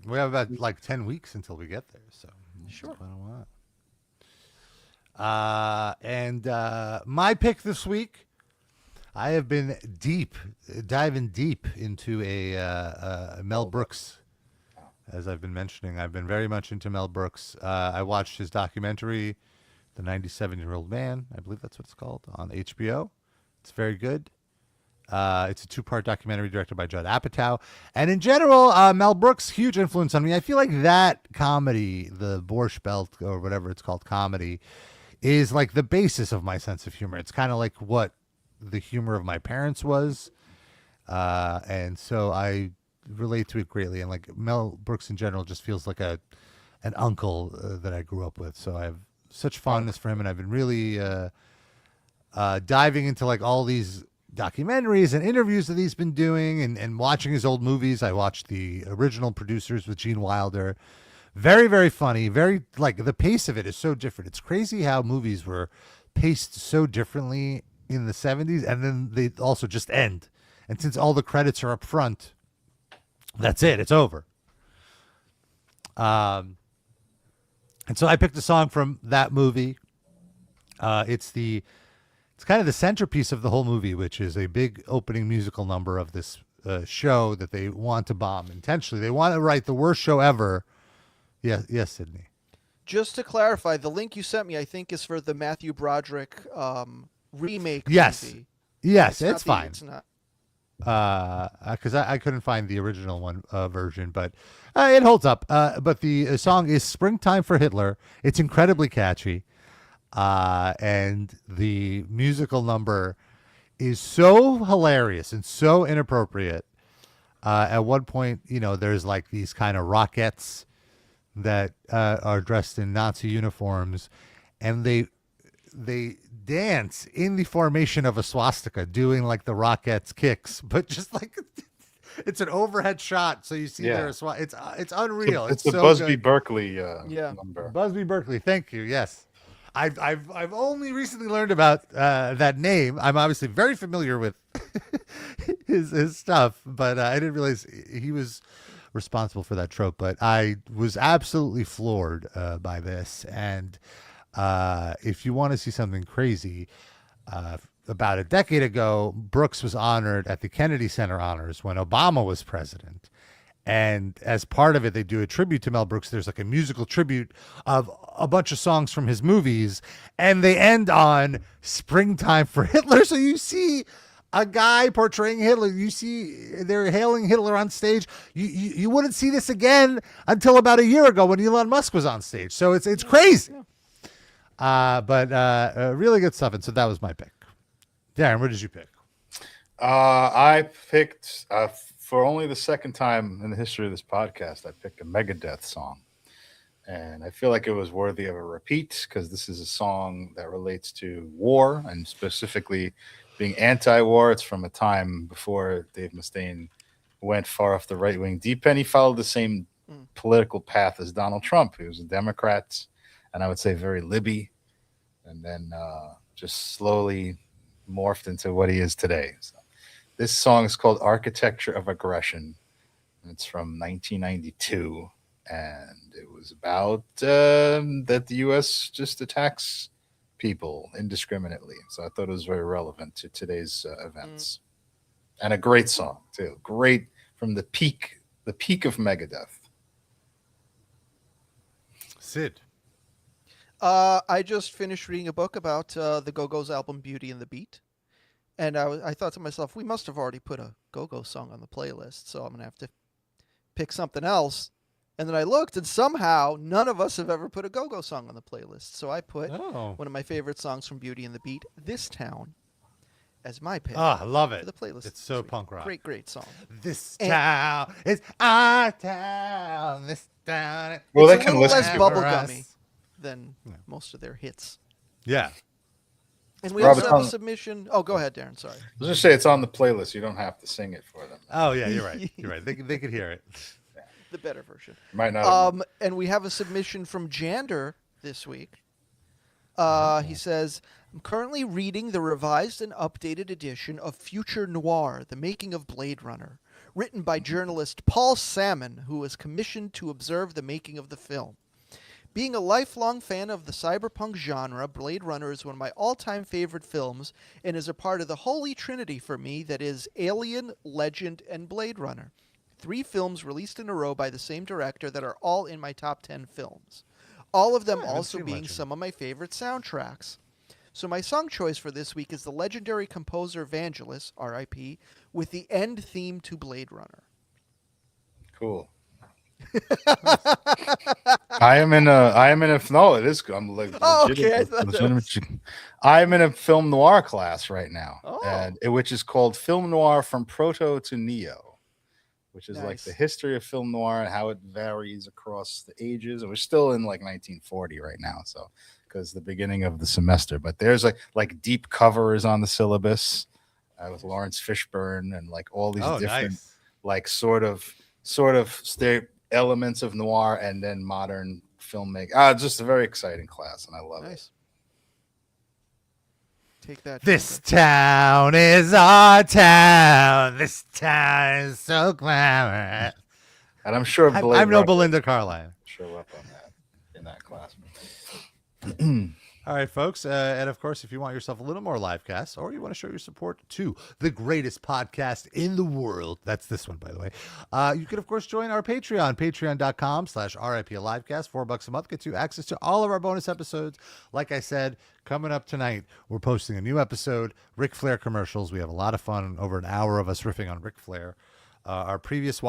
We have about like 10 weeks until we get there, so sure. And my pick this week, I have been diving deep into a Mel Brooks. As I've been mentioning, I've been very much into Mel Brooks. I watched his documentary, The 97-Year-Old Man. I believe that's what it's called, on HBO. It's very good. It's a 2-part documentary directed by Judd Apatow. And in general, Mel Brooks, huge influence on me. I feel like that comedy, the Borscht Belt or whatever it's called comedy, is like the basis of my sense of humor. It's kind of like what the humor of my parents was. And so I relate to it greatly. And like Mel Brooks in general just feels like an uncle that I grew up with. So I have such fondness for him. And I've been really diving into like all these documentaries and interviews that he's been doing and watching his old movies. I watched the original Producers with Gene Wilder. Very, very funny. Very, like, the pace of it is so different. It's crazy how movies were paced so differently in the 70s, and then they also just end. And since all the credits are up front, that's it. It's over. And so I picked a song from that movie. It's kind of the centerpiece of the whole movie, which is a big opening musical number of this show that they want to bomb intentionally. They want to write the worst show ever. Yes, Sydney. Just to clarify, the link you sent me, I think, is for the Matthew Broderick remake. Yes, movie. yes, it's fine. It's not. Because I couldn't find the original one version, but it holds up. But the song is "Springtime for Hitler." It's incredibly catchy, and the musical number is so hilarious and so inappropriate. At one point, there's like these kind of Rockettes that are dressed in Nazi uniforms, and they dance in the formation of a swastika, doing like the Rockettes kicks, but just like it's an overhead shot, so you see their it's unreal. It's so the Busby good. Berkeley number. Busby Berkeley, thank you. Yes, I've only recently learned about that name. I'm obviously very familiar with his stuff, but I didn't realize he was responsible for that trope. But I was absolutely floored by this. And if you want to see something crazy, about a decade ago, Brooks was honored at the Kennedy Center Honors when Obama was president. And as part of it, they do a tribute to Mel Brooks. There's like a musical tribute of a bunch of songs from his movies, and they end on "Springtime for Hitler." So you see a guy portraying Hitler. You see they're hailing Hitler on stage. You wouldn't see this again until about a year ago when Elon Musk was on stage. So it's crazy. But really good stuff. And so that was my pick. Darren, what did you pick? I picked, for only the second time in the history of this podcast, I picked a Megadeth song. And I feel like it was worthy of a repeat because this is a song that relates to war and specifically being anti-war. It's from a time before Dave Mustaine went far off the right-wing deep end. He followed the same political path as Donald Trump. He was a Democrat, and I would say very libby, and then just slowly morphed into what he is today. So this song is called "Architecture of Aggression." It's from 1992, and it was about that the U.S. just attacks people indiscriminately. So I thought it was very relevant to today's events, and a great song too. Great from the peak of Megadeth. Sid. I just finished reading a book about the Go-Go's album Beauty and the Beat. And I thought to myself, we must have already put a Go-Go song on the playlist, so I'm going to have to pick something else. And then I looked, and somehow none of us have ever put a Go-Go song on the playlist. So I put one of my favorite songs from Beauty and the Beat, "This Town," as my pick. I love it. For the playlist. It's so punk rock. Great song. This town is our town. This town. Well, it's they a can little listen less to it. bubblegummy than most of their hits. Yeah. And we also have a submission. Oh, go ahead, Darren. Sorry. I was just say it's on the playlist. You don't have to sing it for them. Oh yeah, you're right. You're right. They could hear it. The better version. Might not. And we have a submission from Jander this week. He says, "I'm currently reading the revised and updated edition of Future Noir: The Making of Blade Runner, written by journalist Paul Salmon, who was commissioned to observe the making of the film. Being a lifelong fan of the cyberpunk genre, Blade Runner is one of my all-time favorite films and is a part of the holy trinity for me that is Alien, Legend, and Blade Runner. 3 films released in a row by the same director that are all in my top 10 films. All of them also being some of my favorite soundtracks. So my song choice for this week is the legendary composer Vangelis, R.I.P., with the end theme to Blade Runner." Cool. I am in a no, it is. I'm like, okay. I'm in a film noir class right now, which is called Film Noir from Proto to Neo, which is like the history of film noir and how it varies across the ages. And we're still in like 1940 right now, so because the beginning of the semester. But there's like Deep Cover is on the syllabus. with Lawrence Fishburne and like all these different nice. like sort of elements of noir and then modern filmmaking. Just a very exciting class, and I love it. Take that. This town is our town. This town is so glamorous. And I'm sure I'm no Belinda Carlisle. Show up on that in that class. All right, folks. And of course, if you want yourself a little more live casts or you want to show your support to the greatest podcast in the world, that's this one, by the way, you can, of course, join our Patreon, patreon.com/RIPLivecast. $4 a month gets you access to all of our bonus episodes. Like I said, coming up tonight, we're posting a new episode, Ric Flair commercials. We have a lot of fun, over an hour of us riffing on Ric Flair. Our previous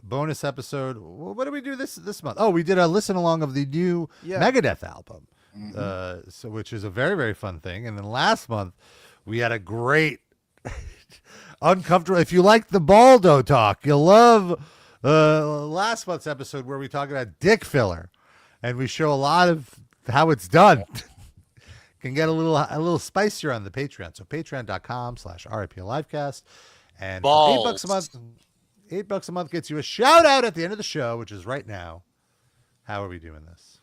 bonus episode. What did we do this month? Oh, we did a listen along of the new Megadeth album, which is a very, very fun thing. And then last month we had a great uncomfortable. If you like the Baldo talk, you'll love last month's episode where we talk about dick filler, and we show a lot of how it's done. Can get a little spicier on the Patreon. So patreon.com/RIPLivecast, and for $8 a month. $8 a month gets you a shout out at the end of the show, which is right now. How are we doing this?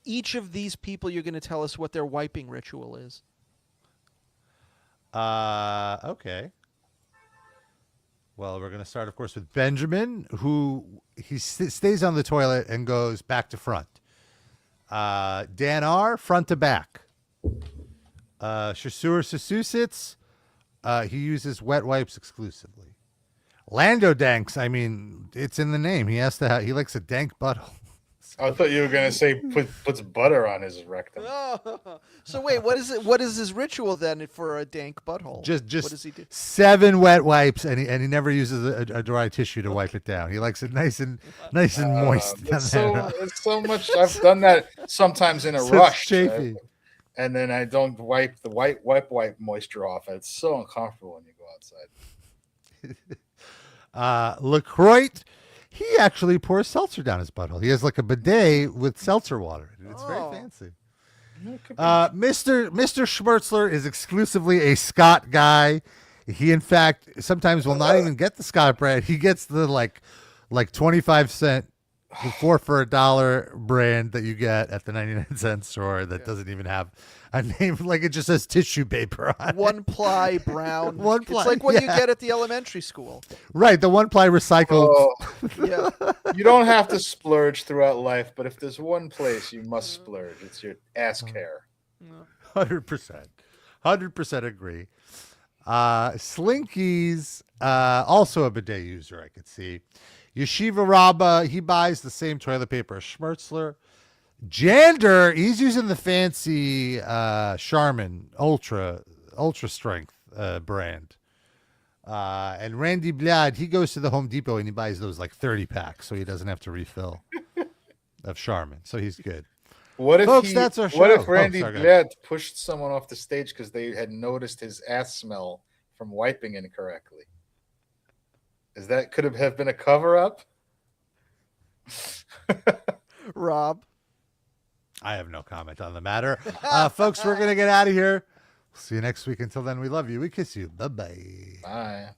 Each of these people, you're going to tell us what their wiping ritual is. Okay. Well, we're going to start, of course, with Benjamin, who he stays on the toilet and goes back to front. Dan R, front to back. Shasur Sasusits, he uses wet wipes exclusively. Lando Danks, I mean, it's in the name. He likes a dank butthole. I thought you were gonna say puts butter on his rectum. Oh. So wait, what is it? What is his ritual then for a dank butthole? Just what does he do? 7 wet wipes, and he never uses a dry tissue to wipe it down. He likes it nice and moist. It's so much. I've done that sometimes in a rush, chafy. And then I don't wipe the wipe moisture off. It's so uncomfortable when you go outside. LaCroix, he actually pours seltzer down his butthole. He has like a bidet with seltzer water. It's very fancy. Mr. Schmertzler is exclusively a Scott guy. He, in fact, sometimes will not even get the Scott brand. He gets the like 25-cent 4 for $1 brand that you get at the 99-cent store that doesn't even have a name. Like, it just says tissue paper on it. 1-ply brown. One ply. It's like what you get at the elementary school. Right, the 1-ply recycled. Yeah. You don't have to splurge throughout life, but if there's one place you must splurge, it's your ass care. 100%. 100% agree. Slinky's also a bidet user, I could see. Yeshiva Rabba, he buys the same toilet paper as Schmertzler. Jander, he's using the fancy Charmin Ultra Strength brand. And Randy Blad, he goes to the Home Depot and he buys those like 30 packs so he doesn't have to refill of Charmin. So he's good. What if Folks, that's our show. What if Randy Blad pushed someone off the stage because they had noticed his ass smell from wiping incorrectly? Could have been a cover-up? Rob? I have no comment on the matter. Folks, we're going to get out of here. See you next week. Until then, we love you. We kiss you. Bye-bye. Bye.